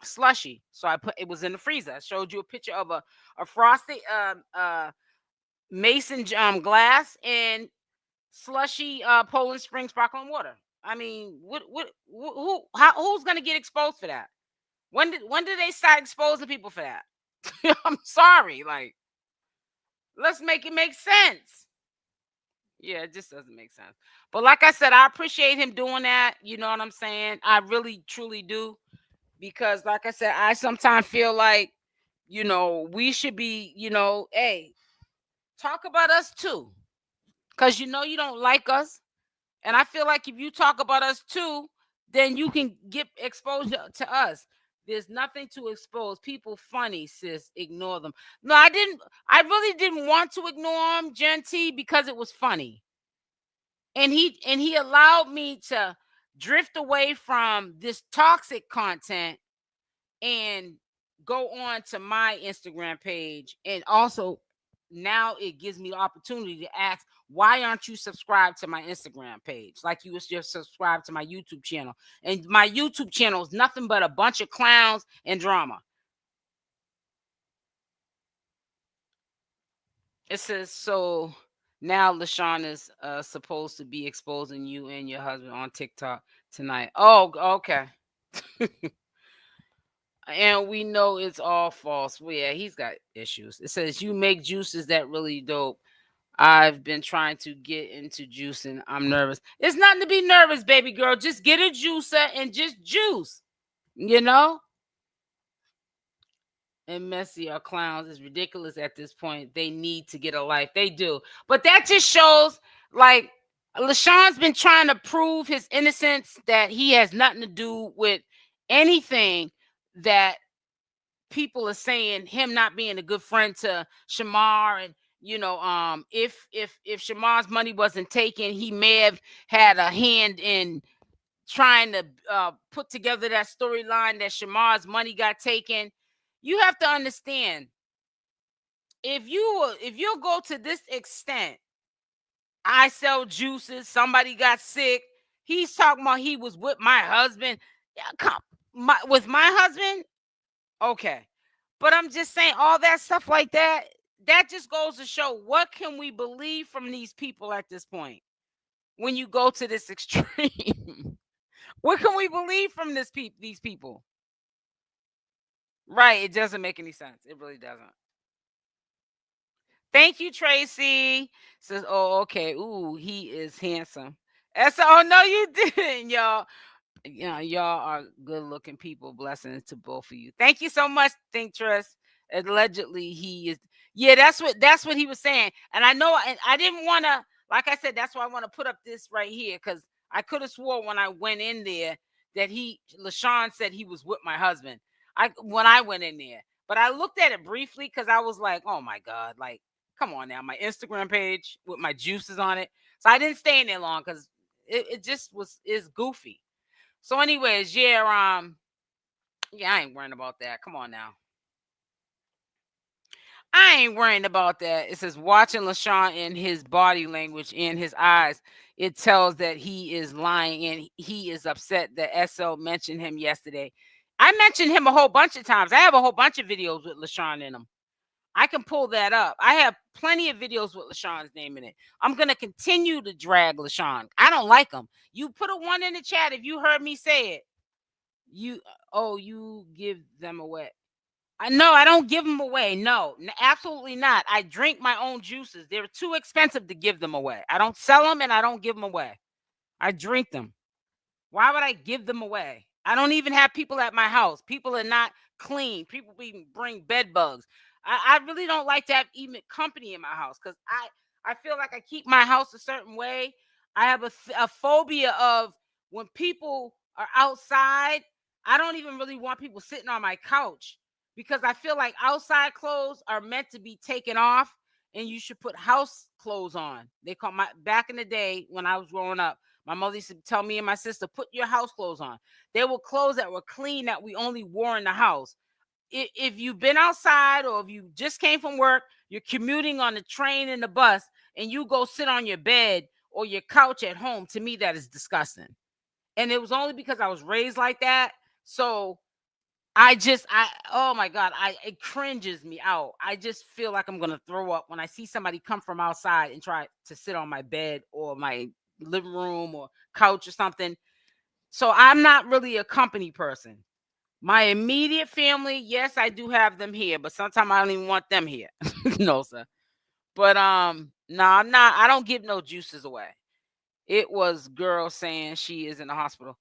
slushy, so it was in the freezer. I showed you a picture of a frosted mason glass and slushy Poland Spring sparkling water. I mean, who's gonna get exposed for that? When did they start exposing people for that? I'm sorry, like, let's make it make sense. Yeah, it just doesn't make sense. But like I said, I appreciate him doing that. You know what I'm saying? I really, truly do. Because like I said, I sometimes feel like, we should be, hey, talk about us too. Because you don't like us. And I feel like if you talk about us too, then you can get exposure to us. There's nothing to expose. People funny, sis. Ignore them. No, I really didn't want to ignore them, Gen T, because it was funny. And he allowed me to drift away from this toxic content and go on to my Instagram page. And also now it gives me the opportunity to ask, why aren't you subscribed to my Instagram page like you was just subscribed to my YouTube channel? And my YouTube channel is nothing but a bunch of clowns and drama. It says, so now Lashun is supposed to be exposing you and your husband on TikTok tonight. Oh, okay. And we know it's all false. Well, yeah, he's got issues. It says, you make juices that really dope. I've been trying to get into juicing. I'm nervous. It's nothing to be nervous, baby girl. Just get a juicer and just juice. You know? And messy are clowns. It's ridiculous at this point. They need to get a life. They do. But that just shows, like, LaShawn's been trying to prove his innocence, that he has nothing to do with anything that people are saying, him not being a good friend to Shamar. And if Shamar's money wasn't taken, he may have had a hand in trying to put together that storyline that Shamar's money got taken. You have to understand, if you go to this extent, I sell juices, somebody got sick, he's talking about he was with my husband. Yeah, with my husband. Okay. But I'm just saying, all that stuff like that, that just goes to show, what can we believe from these people at this point when you go to this extreme? What can we believe from these people? Right. It doesn't make any sense. It really doesn't. Thank you, Tracy. Says, oh, okay. Ooh, he is handsome. Oh, no, you didn't, y'all. Y'all are good looking people. Blessings to both of you. Thank you so much, Thintress. Allegedly, he is. Yeah, that's what he was saying. And I know, and I didn't want to, like I said, that's why I want to put up this right here, because I could have swore when I went in there that LaShawn said he was with my husband. When I went in there, but I looked at it briefly because I was like, oh my God, like, come on now, my Instagram page with my juices on it. So I didn't stay in there long because it just is goofy. So, anyways, yeah, I ain't worrying about that. Come on now. I ain't worrying about that. It says, watching LaShawn in his body language and his eyes, it tells that he is lying and he is upset that SO mentioned him yesterday. I mentioned him a whole bunch of times. I have a whole bunch of videos with LaShawn in them. I can pull that up. I have plenty of videos with LaShawn's name in it. I'm going to continue to drag LaShawn. I don't like him. You put a 1 in the chat if you heard me say it. You give them away. No, I don't give them away. No, absolutely not. I drink my own juices. They're too expensive to give them away. I don't sell them and I don't give them away. I drink them. Why would I give them away? I don't even have people at my house. People are not clean. People even bring bed bugs. I really don't like to have even company in my house because I feel like I keep my house a certain way. I have a phobia of when people are outside. I don't even really want people sitting on my couch because I feel like outside clothes are meant to be taken off and you should put house clothes on. They call back in the day when I was growing up. My mother used to tell me and my sister, put your house clothes on. They were clothes that were clean that we only wore in the house. If you've been outside or if you just came from work, you're commuting on the train and the bus, and you go sit on your bed or your couch at home, to me, that is disgusting. And it was only because I was raised like that. So oh my God, it cringes me out. I just feel like I'm going to throw up when I see somebody come from outside and try to sit on my bed or my living room or couch or something. So I'm not really a company person. My immediate family, yes, I do have them here, but sometimes I don't even want them here. No, sir. But no, I'm not. I don't give no juices away. It was girl saying she is in the hospital.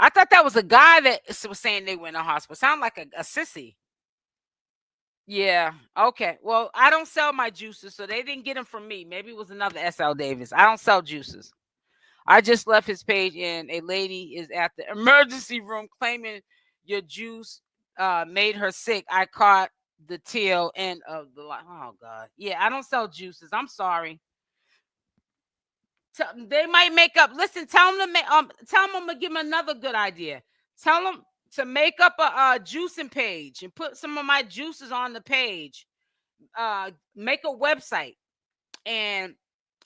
I thought that was a guy that was saying they were in the hospital. Sound like a sissy. Yeah. Okay. Well, I don't sell my juices, so they didn't get them from me. Maybe it was another SL Davis. I don't sell juices. I just left his page and a lady is at the emergency room claiming your juice made her sick. I caught the tail end of the line. Oh God. Yeah, I don't sell juices. I'm sorry. They might make up. Listen, tell them to make. Tell them I'm gonna give them another good idea. Tell them to make up a juicing page and put some of my juices on the page. Make a website and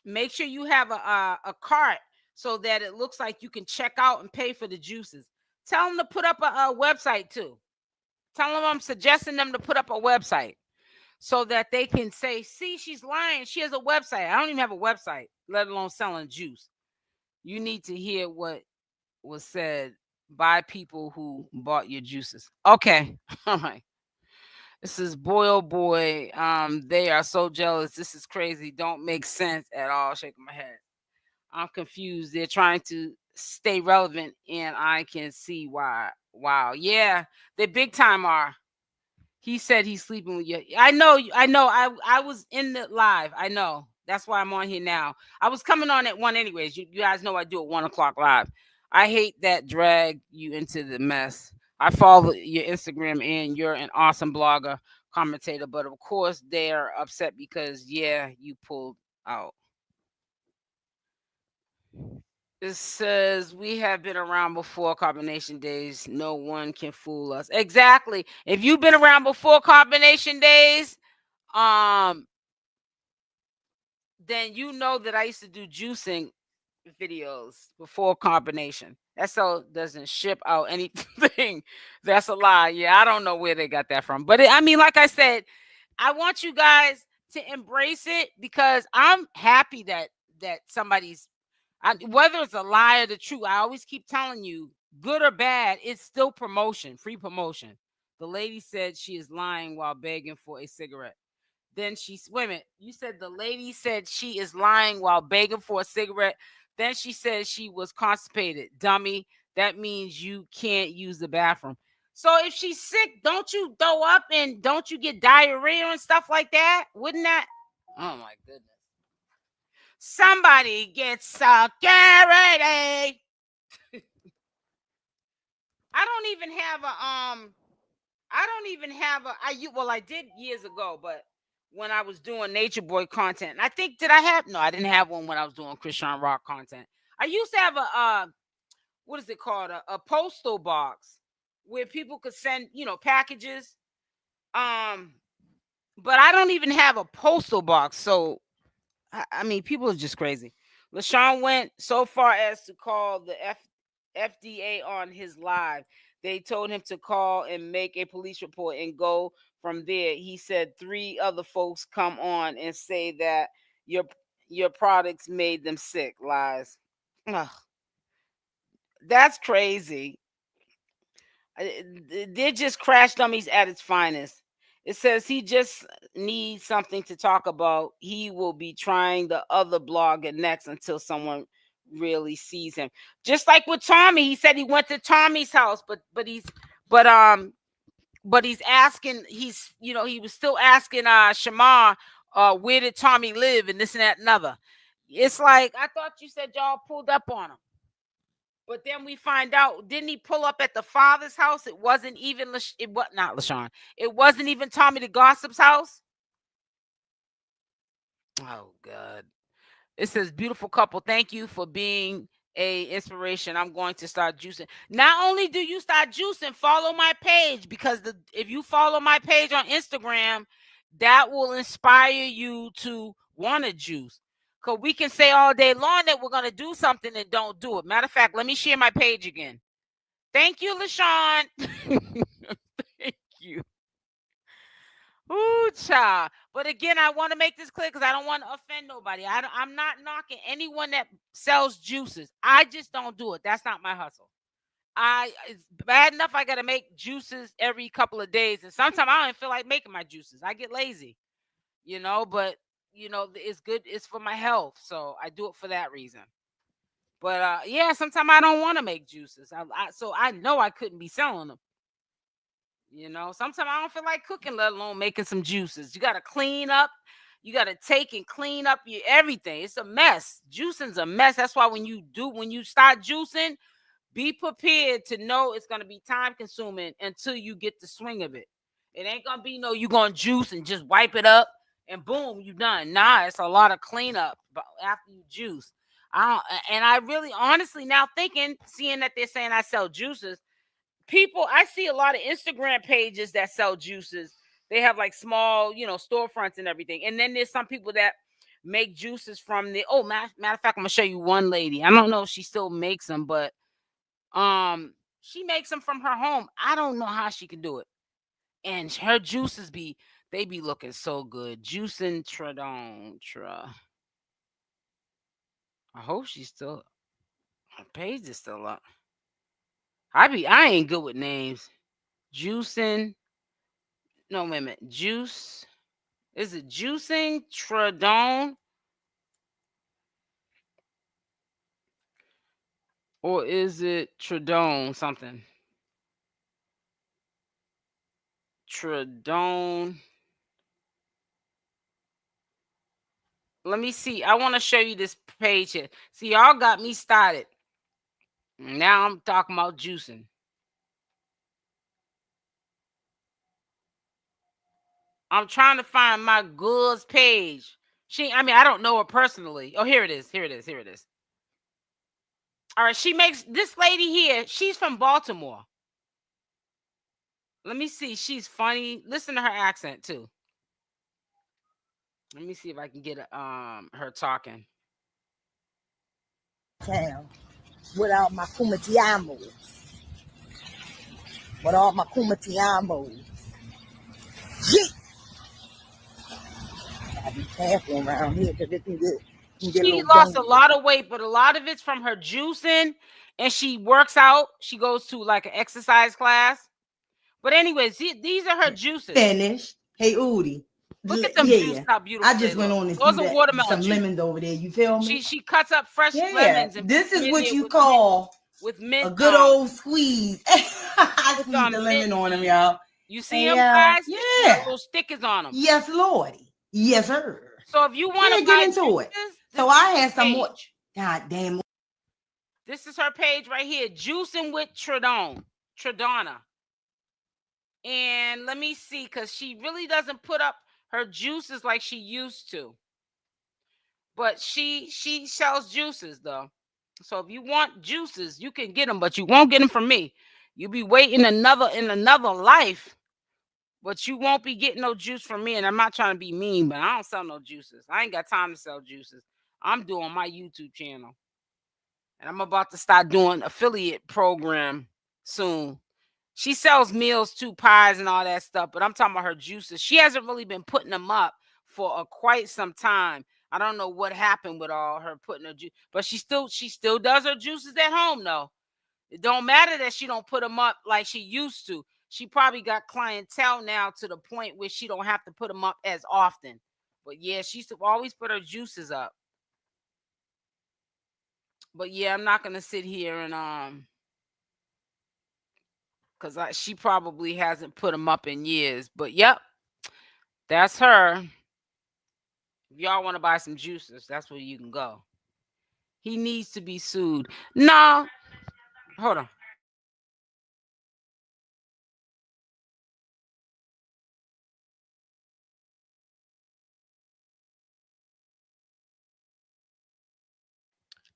make sure you have a cart so that it looks like you can check out and pay for the juices. Tell them to put up a website too. Tell them I'm suggesting them to put up a website so that they can say, see, she's lying. She has a website. I don't even have a website, let alone selling juice. You need to hear what was said by people who bought your juices. Okay. All right. This is boy, oh boy. They are so jealous. This is crazy. Don't make sense at all. Shaking my head. I'm confused. They're trying to stay relevant, and I can see why. Wow. Yeah, they big time are. He said he's sleeping with you. I know. I know. I was in the live. I know. That's why I'm on here now. I was coming on at 1 anyways. You guys know I do at 1 o'clock live. I hate that drag you into the mess. I follow your Instagram and you're an awesome blogger, commentator, but of course they're upset because you pulled out. It says we have been around before combination days. No one can fool us. Exactly. If you've been around before combination days, then you know that I used to do juicing videos before combination. SO doesn't ship out anything. That's a lie. Yeah, I don't know where they got that from. But I mean, like I said, I want you guys to embrace it because I'm happy that somebody's whether it's a lie or the truth. I always keep telling you, good or bad, it's still promotion, free promotion. The lady said she is lying while begging for a cigarette. Then she's wait a minute. You said the lady said she is lying while begging for a cigarette. Then she said she was constipated. Dummy. That means you can't use the bathroom. So if she's sick, don't you throw up and don't you get diarrhea and stuff like that? Wouldn't that? Oh my goodness. Somebody gets security. I don't even have a I did years ago, but when I was doing Nature Boy content, I think did I have no, I didn't have one when I was doing Christian Rock content. I used to have a what is it called? A postal box where people could send, packages. But I don't even have a postal box. So I mean, people are just crazy. LaShawn went so far as to call the FDA on his live. They told him to call and make a police report and go from there. He said 3 other folks come on and say that your products made them sick. Lies. Ugh, that's crazy. They're just crash dummies at its finest. It says he just needs something to talk about. He will be trying the other blogger next until someone really sees him. Just like with Tommy, he said he went to Tommy's house, but he's asking. He was still asking Shamar, where did Tommy live, and this and that and other. It's like I thought you said y'all pulled up on him. But then we find out, didn't he pull up at the father's house? It wasn't even not LaShawn. It wasn't even Tommy the Gossip's house. Oh God. It says beautiful couple. Thank you for being a inspiration. I'm going to start juicing. Not only do you start juicing, follow my page because if you follow my page on Instagram, that will inspire you to want to juice. Because we can say all day long that we're going to do something and don't do it. Matter of fact, let me share my page again. Thank you, LaShawn. Thank you. Ooh, child. But again, I want to make this clear because I don't want to offend nobody. I'm not knocking anyone that sells juices. I just don't do it. That's not my hustle. It's bad enough I got to make juices every couple of days. And sometimes I don't even feel like making my juices. I get lazy, but it's good. It's for my health. So I do it for that reason. But sometimes I don't want to make juices. So I know I couldn't be selling them. Sometimes I don't feel like cooking, let alone making some juices. You got to clean up. You got to take and clean up your everything. It's a mess. Juicing's a mess. That's why when you start juicing, be prepared to know it's going to be time consuming until you get the swing of it. It ain't going to be you going to juice and just wipe it up and boom, you done. Nah, it's a lot of cleanup after you juice. And I really, honestly, now thinking, seeing that they're saying I sell juices, people, I see a lot of Instagram pages that sell juices. They have like small, storefronts and everything. And then there's some people that make juices from the. Oh, matter of fact, I'm gonna show you one lady. I don't know if she still makes them, but she makes them from her home. I don't know how she can do it. And her juices they be looking so good. Juicing 𝗪𝗏𝗪𝗏. I hope she's still, her page is still up. I ain't good with names. Juicing. No, wait a minute. Juice. Is it juicing 𝗪𝗏𝗪𝗏? Or is it 𝗪𝗏𝗪𝗏 something? 𝗪𝗏𝗪𝗏. Let me see. I want to show you this page here. See, y'all got me started. Now I'm talking about juicing. I'm trying to find my goods page. I don't know her personally. Oh, here it is. Here it is. Here it is. All right, she makes, this lady here, she's from Baltimore. Let me see. She's funny. Listen to her accent too. Let me see if I can get her talking. Town with all my 𝗪𝗪𝗧𝗖𝗛. With all my 𝗪𝗪𝗧𝗖𝗛. I be careful around here because it can get She lost a lot of weight, but a lot of it's from her juicing, and she works out. She goes to like an exercise class. But anyways, these are her juices. Finished. Hey, Udi. Look at them juices, how beautiful I just went on and those are watermelon some juice. lemons over there. You feel me? She cuts up fresh lemons. And this is what you call with mint, a good old squeeze. I squeeze the lemon on them, y'all. You see them, guys? Yeah. Little stickers on them. Yes, Lordy. Yes, sir. So if you want to get into it. So I had some more. God damn. This is her page right here. Juicing with 𝗪𝗏𝗪𝗏. And let me see, because she really doesn't put up her juices like she used to. But she sells juices though. So if you want juices, you can get them, but you won't get them from me. You'll be waiting in another life. But you won't be getting no juice from me. And I'm not trying to be mean, but I don't sell no juices. I ain't got time to sell juices. I'm doing my YouTube channel. And I'm about to start doing affiliate program soon. She sells meals too, pies and all that stuff. But I'm talking about her juices. She hasn't really been putting them up for quite some time. I don't know what happened with all her putting her juice. But she still does her juices at home, though. It don't matter that she don't put them up like she used to. She probably got clientele now to the point where she don't have to put them up as often. But yeah, she used to always put her juices up. But yeah, I'm not gonna sit here and because she probably hasn't put them up in years. But yep, that's her. If y'all want to buy some juices, that's where you can go. He needs to be sued. No, hold on.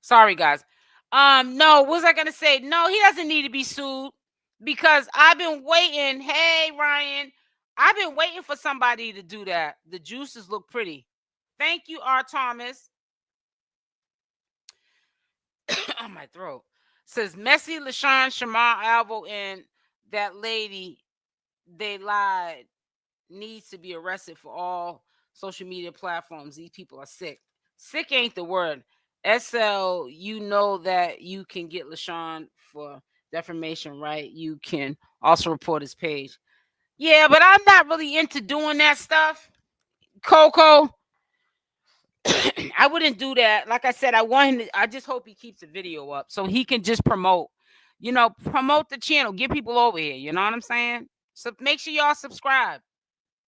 Sorry, guys. No, what was I gonna say? No, he doesn't need to be sued because I've been waiting. Hey, Ryan, I've been waiting for somebody to do that. The juices look pretty. Thank you, R. Thomas. On my throat. Says Messy, Lashun, Shamar, Alvo, and that lady, they lied, needs to be arrested for all social media platforms. These people are sick. Sick ain't the word. SL, you know that you can get Lashun for defamation, right? You can also report his page. Yeah, but I'm not really into doing that stuff. Coco, I wouldn't do that. Like I said, I just hope he keeps the video up so he can just promote the channel, get people over here. You know what I'm saying? So make sure y'all subscribe.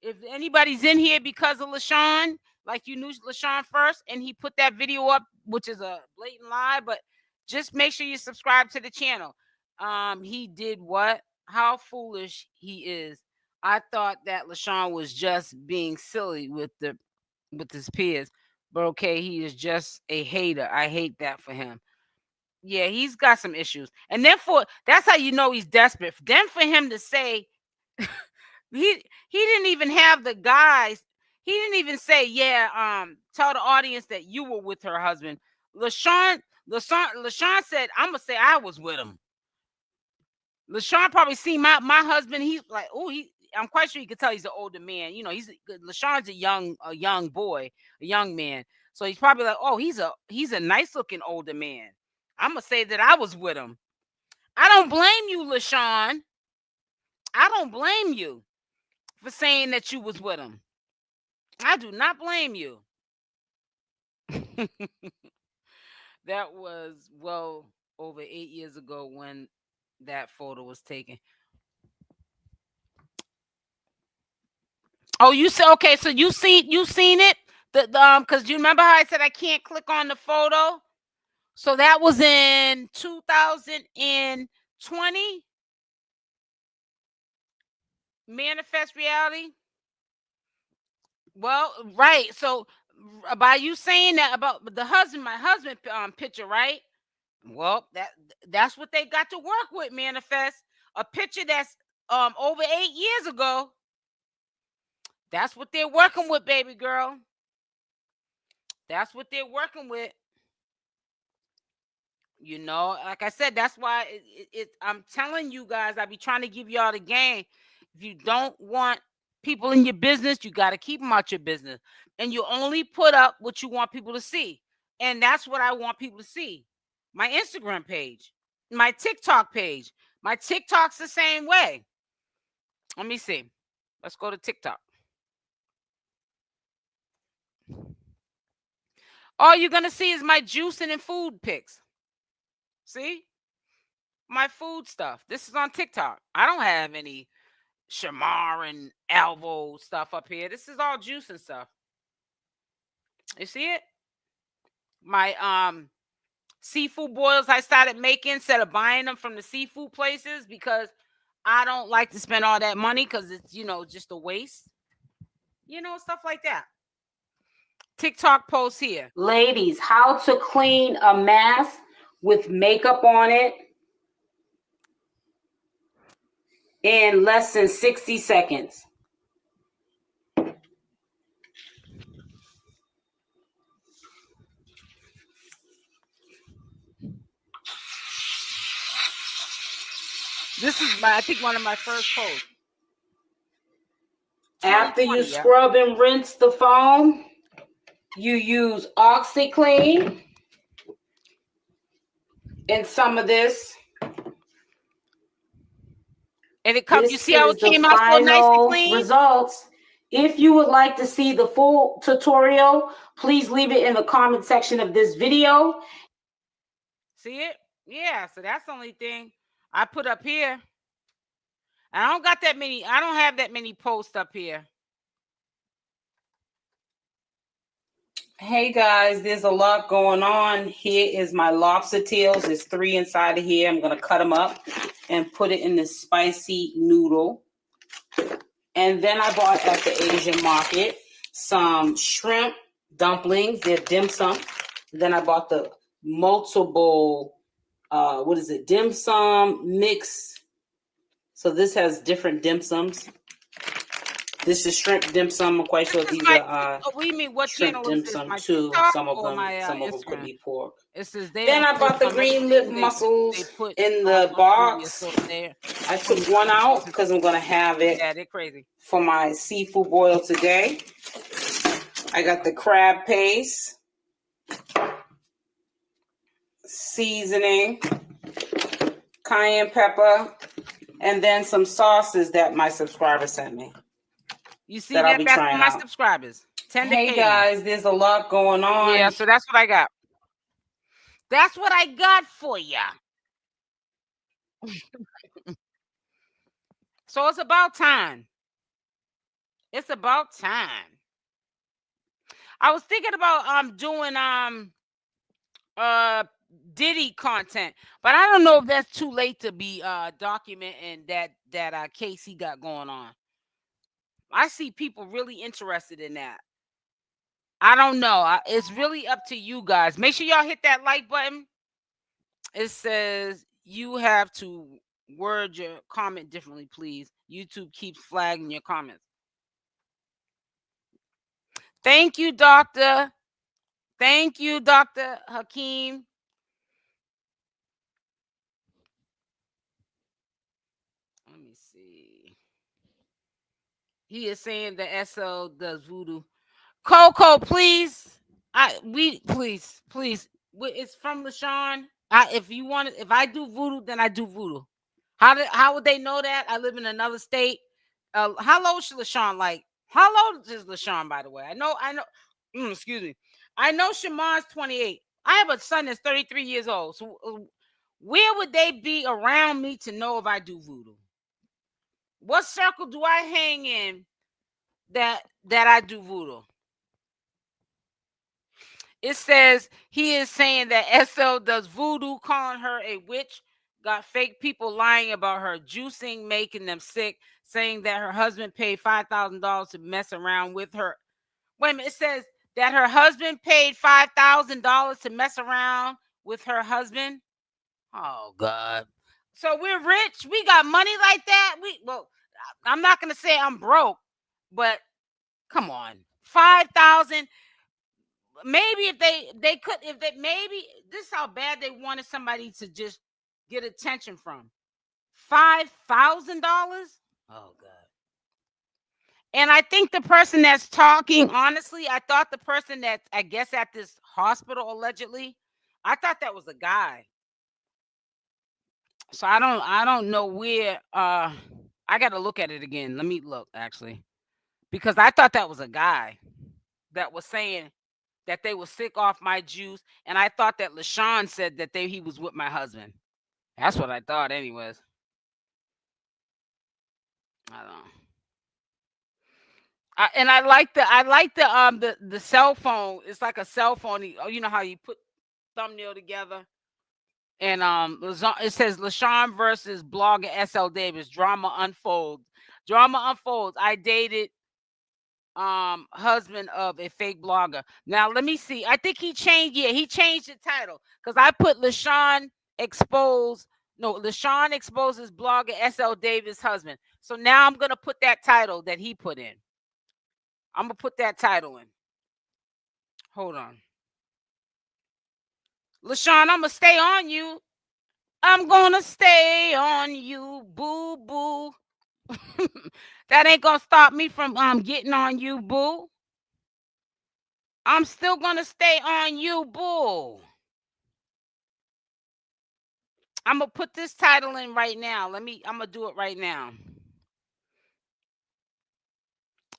If anybody's in here because of Lashun, like you knew Lashun first, and he put that video up, which is a blatant lie, but just make sure you subscribe to the channel. He did what? How foolish he is. I thought that Lashun was just being silly with his peers. But okay, he is just a hater. I hate that for him. Yeah, he's got some issues. And then that's how you know he's desperate. Then for him to say he didn't even have the guys. He didn't even say, yeah, tell the audience that you were with her husband. Lashun said, I'm gonna say I was with him. Lashun probably seen my husband. He's like, I'm quite sure you could tell he's an older man. You know, Lashun's a young boy, a young man. So he's probably like, oh, he's a nice looking older man. I'm gonna say that I was with him. I don't blame you, Lashun. I don't blame you for saying that you was with him. I do not blame you. That was well over 8 years ago when that photo was taken. Oh, you said okay, so you seen it? Because you remember how I said I can't click on the photo? So that was in 2020. Manifest reality. Well, right. So by you saying that about my husband picture, right? Well, that's what they got to work with, Manifest. A picture that's over 8 years ago. That's what they're working with, baby girl. That's what they're working with. You know, like I said, that's why I'm telling you guys, I be trying to give y'all the game. If you don't want people in your business, you got to keep them out your business. And you only put up what you want people to see. And that's what I want people to see. My Instagram page, my TikTok page. My TikTok's the same way. Let me see. Let's go to TikTok. All you're going to see is my juicing and food pics. See? My food stuff. This is on TikTok. I don't have any Shamar and Alvo stuff up here. This is all juice and stuff. You see it? My seafood boils I started making instead of buying them from the seafood places because I don't like to spend all that money because it's, just a waste. Stuff like that. TikTok post here. Ladies, how to clean a mask with makeup on it in less than 60 seconds. This is I think one of my first posts. After you scrub and rinse the foam, you use OxyClean and some of this. And it comes, you see how it came out so nice and clean? Results. If you would like to see the full tutorial, please leave it in the comment section of this video. See it? Yeah, so that's the only thing I put up here. I don't got that many. I don't have that many posts up here. Hey guys, there's a lot going on. Here is my lobster tails. There's 3 inside of here. I'm going to cut them up and put it in this spicy noodle. And then I bought at the Asian market some shrimp dumplings. They're dim sum. Then I bought the multiple, dim sum mix. So this has different dim sums. This is shrimp dim sum. I'm quite sure these are shrimp dim sum too. Some of them could be pork. Then I bought the green lip mussels in the box. I took one out because I'm gonna have it for my seafood boil today. I got the crab paste, seasoning, cayenne pepper, and then some sauces that my subscriber sent me. You see that's for my subscribers. Hey guys, there's a lot going on. Yeah, so that's what I got. That's what I got for you. So it's about time. It's about time. I was thinking about doing Diddy content, but I don't know if that's too late to be documenting that case he got going on. I see people really interested in that. I don't know. It's really up to you guys. Make sure y'all hit that like button. It says you have to word your comment differently, please. YouTube keeps flagging your comments. Thank you, Doctor. Thank you, Dr. Hakeem. Let me see. He is saying the SO does voodoo. Coco, please. Please. It's from Lashun. If I do voodoo, then I do voodoo. How would they know that? I live in another state. How low is Lashun? Like, how low is Lashun, by the way? I know. Excuse me. I know Shamar's 28. I have a son that's 33 years old. So where would they be around me to know if I do voodoo? What circle do I hang in that I do voodoo? It says he is saying that SL does voodoo, calling her a witch, got fake people lying about her juicing, making them sick, saying that her husband paid $5,000 to mess around with her. Wait a minute, it says that her husband paid $5,000 to mess around with her husband. Oh God. So we're rich. We got money like that. I'm not gonna say I'm broke, but come on. 5,000. Maybe if they could, maybe this is how bad they wanted somebody to just get attention from. $5,000. Oh God. And I think the person that's talking, honestly, I thought the person that I guess at this hospital allegedly, I thought that was a guy. So I don't know where. I got to look at it again. Let me look actually, because I thought that was a guy that was saying that they were sick off my juice, and I thought that Lashun said that he was with my husband. That's what I thought, anyways. I don't know. And I like the cell phone. It's like a cell phone. You know how you put thumbnail together, and it says Lashun versus blogger SL Davis. Drama unfolds. I dated husband of a fake blogger. Now let me see. I think he changed. Yeah, he changed the title because I put Lashun exposes blogger SL Davis husband. So now I'm gonna put that title that he put in. I'm gonna put that title in. Hold on. Lashun, I'm gonna stay on you. I'm gonna stay on you, boo boo. That ain't gonna stop me from getting on you, boo. I'm still gonna stay on you, boo. I'm gonna put this title in right now. I'm gonna do it right now.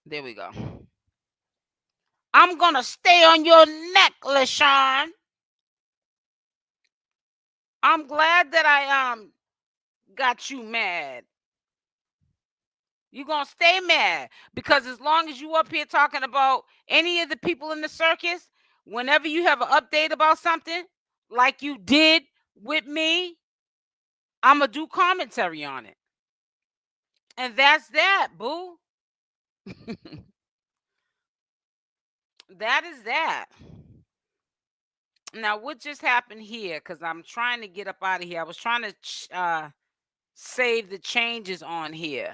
There we go. I'm gonna stay on your neck, Lashun. I'm glad that I got you mad. You're gonna stay mad because as long as you up here talking about any of the people in the circus, whenever you have an update about something like you did with me, I'm gonna do commentary on it. And that's that, boo. That is that. Now, what just happened here? Because I'm trying to get up out of here. I was trying to save the changes on here.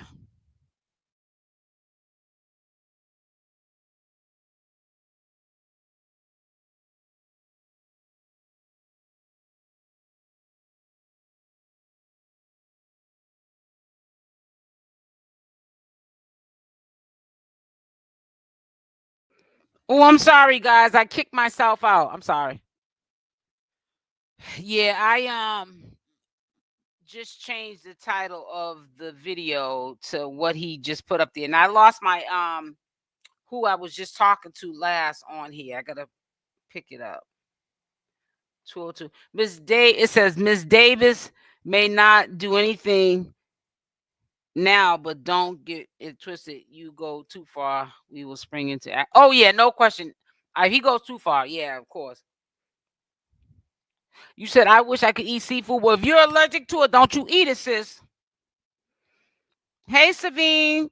Oh, I'm sorry, guys. I kicked myself out. I'm sorry. Yeah, I just changed the title of the video to what he just put up there. And I lost my who I was just talking to last on here. I gotta pick it up. 202. It says Miss Davis may not do anything now, but don't get it twisted. You go too far, we will spring into act. Oh yeah, no question. If he goes too far, yeah, of course. You said I wish I could eat seafood. Well, if you're allergic to it, don't you eat it, sis. Hey, Savine.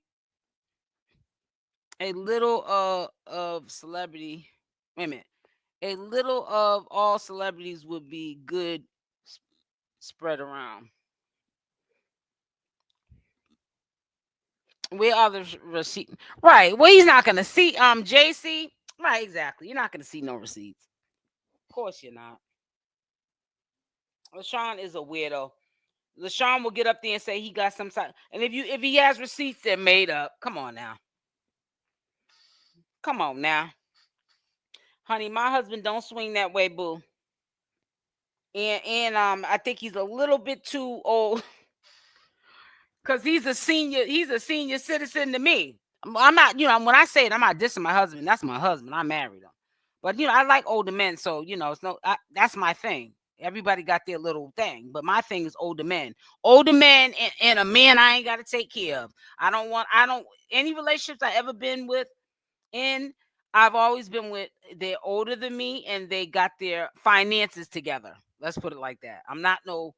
A little of celebrity Wait a minute. A little of all celebrities would be good spread around. Where are the receipt? Right. Well, he's not gonna see JC. Right, exactly. You're not gonna see no receipts. Of course you're not. LaShawn is a weirdo. LaShawn will get up there and say he got some side. And if he has receipts, they're made up. Come on now. Come on now. Honey, my husband don't swing that way, boo. And I think he's a little bit too old because he's a senior citizen to me. I'm not, when I say it, I'm not dissing my husband. That's my husband. I married him. But I like older men, so it's that's my thing. Everybody got their little thing, but my thing is older men. Older men and a man I ain't got to take care of. I don't any relationships I ever been with I've always been with, they're older than me and they got their finances together. Let's put it like that. I'm not no,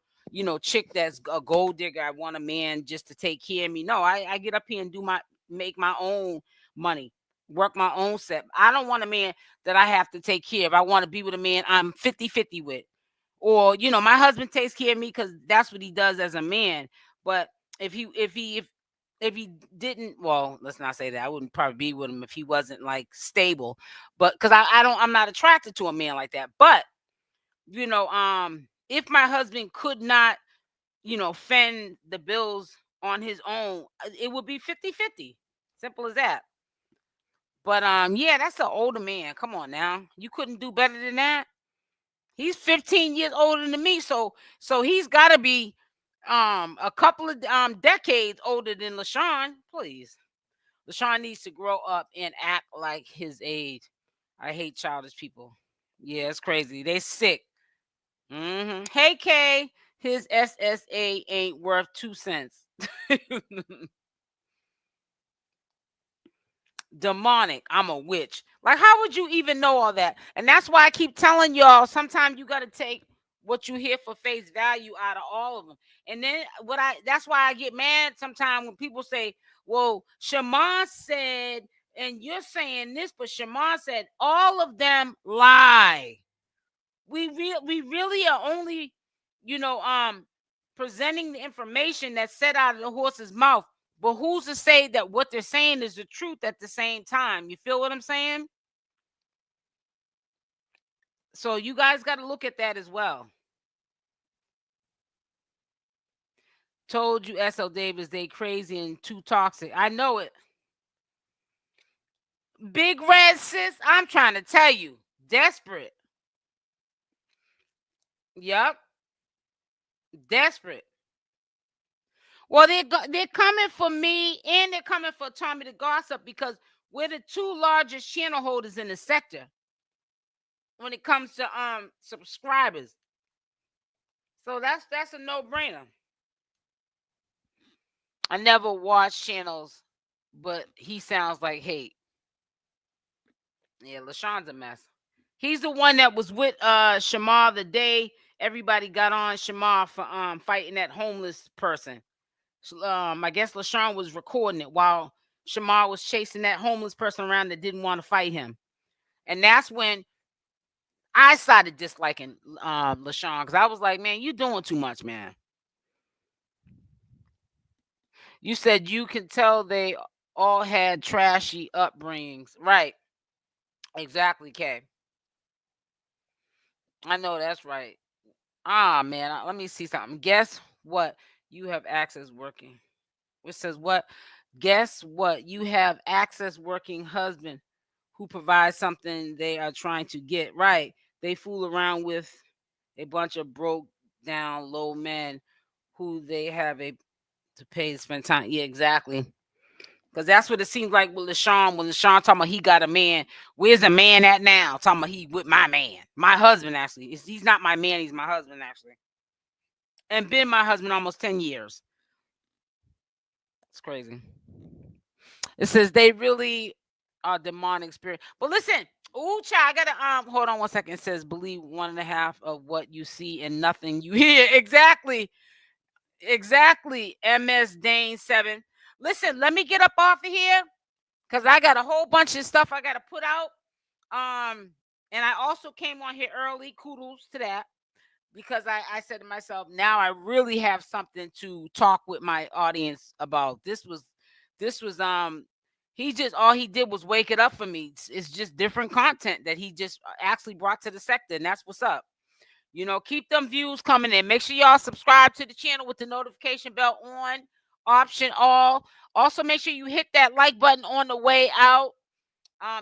chick that's a gold digger. I want a man just to take care of me. No, I get up here and make my own money, work my own set. I don't want a man that I have to take care of. I want to be with a man I'm 50-50 with. Or, my husband takes care of me because that's what he does as a man. But if he didn't, well, let's not say that. I wouldn't probably be with him if he wasn't like stable. But because I'm not attracted to a man like that. But if my husband could not, fend the bills on his own, it would be 50-50. Simple as that. But yeah, that's an older man. Come on now. You couldn't do better than that. He's 15 years older than me, so he's got to be a couple of decades older than LaShawn. Please. LaShawn needs to grow up and act like his age. I hate childish people. Yeah, it's crazy. They sick. Hey, Kay, his SSA ain't worth 2 cents. Demonic. I'm a witch. Like, how would you even know all that? And that's why I keep telling y'all, sometimes you got to take what you hear for face value out of all of them. And then that's why I get mad sometimes when people say, well, Shamar said, and you're saying this, but Shamar said all of them lie. We really are only, presenting the information that's said out of the horse's mouth. But who's to say that what they're saying is the truth at the same time? You feel what I'm saying? So you guys got to look at that as well. Told you, S.L. Davis, they crazy and too toxic. I know it. Big Red, sis, I'm trying to tell you. Desperate. Yep. Desperate. Well, they're coming for me and they're coming for 𝗪𝗪𝗧 because we're the two largest channel holders in the sector when it comes to subscribers. So that's a no-brainer. I never watched channels, but he sounds like hate. Yeah, LaShawn's a mess. He's the one that was with Shamar the day everybody got on Shamar for fighting that homeless person. I guess LaShawn was recording it while Shamar was chasing that homeless person around that didn't want to fight him. And that's when I started disliking LaShawn because I was like, man, you doing too much, man. You said you can tell they all had trashy upbringings. Right. Exactly, Kay. I know that's right. Man, let me see something. Guess what? You have access working. It says what? Guess what? You have access working husband who provides something they are trying to get. Right. They fool around with a bunch of broke down low men who they have to pay to spend time. Yeah, exactly. Because that's what it seems like with LaShawn. When LaShawn talking about he got a man, where's the man at now? Talking about he with my man. My husband, actually. He's not my man, he's my husband, actually. And been my husband almost 10 years. It's crazy. It says they really are demonic spirit. But listen, ooh, child, I gotta hold on one second. It says believe 1.5 of what you see and nothing you hear. Exactly. MS Dane 7. Listen, let me get up off of here because I got a whole bunch of stuff I gotta put out. And I also came on here early. Kudos to that. Because I said to myself, now I really have something to talk with my audience about. This was he just, all he did was wake it up for me. It's just different content that he just actually brought to the sector, and that's what's up. You know, keep them views coming in. Make sure y'all subscribe to the channel with the notification bell on, option all. Also, make sure you hit that like button on the way out.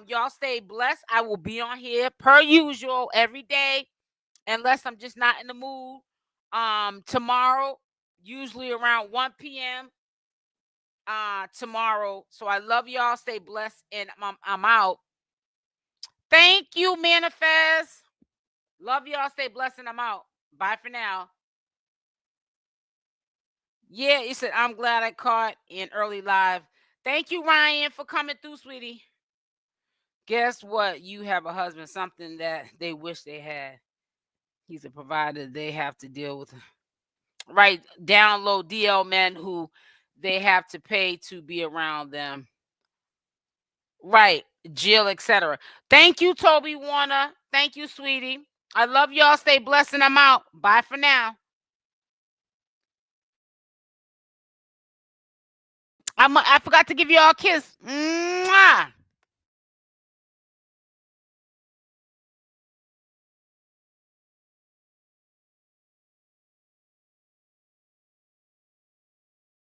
Y'all stay blessed. I will be on here per usual every day, unless I'm just not in the mood. Tomorrow, usually around 1 p.m. Tomorrow. So I love y'all. Stay blessed, and I'm out. Thank you, Manifest. Love y'all. Stay blessed, and I'm out. Bye for now. Yeah, he said, I'm glad I caught in early live. Thank you, Ryan, for coming through, sweetie. Guess what? You have a husband, something that they wish they had. He's a provider they have to deal with. Right, down low DL men who they have to pay to be around them. Right, Jill, etc. Thank you, Toby Warner. Thank you, sweetie. I love y'all. Stay blessed, and I'm out. Bye for now. I forgot to give y'all a kiss. Mwah!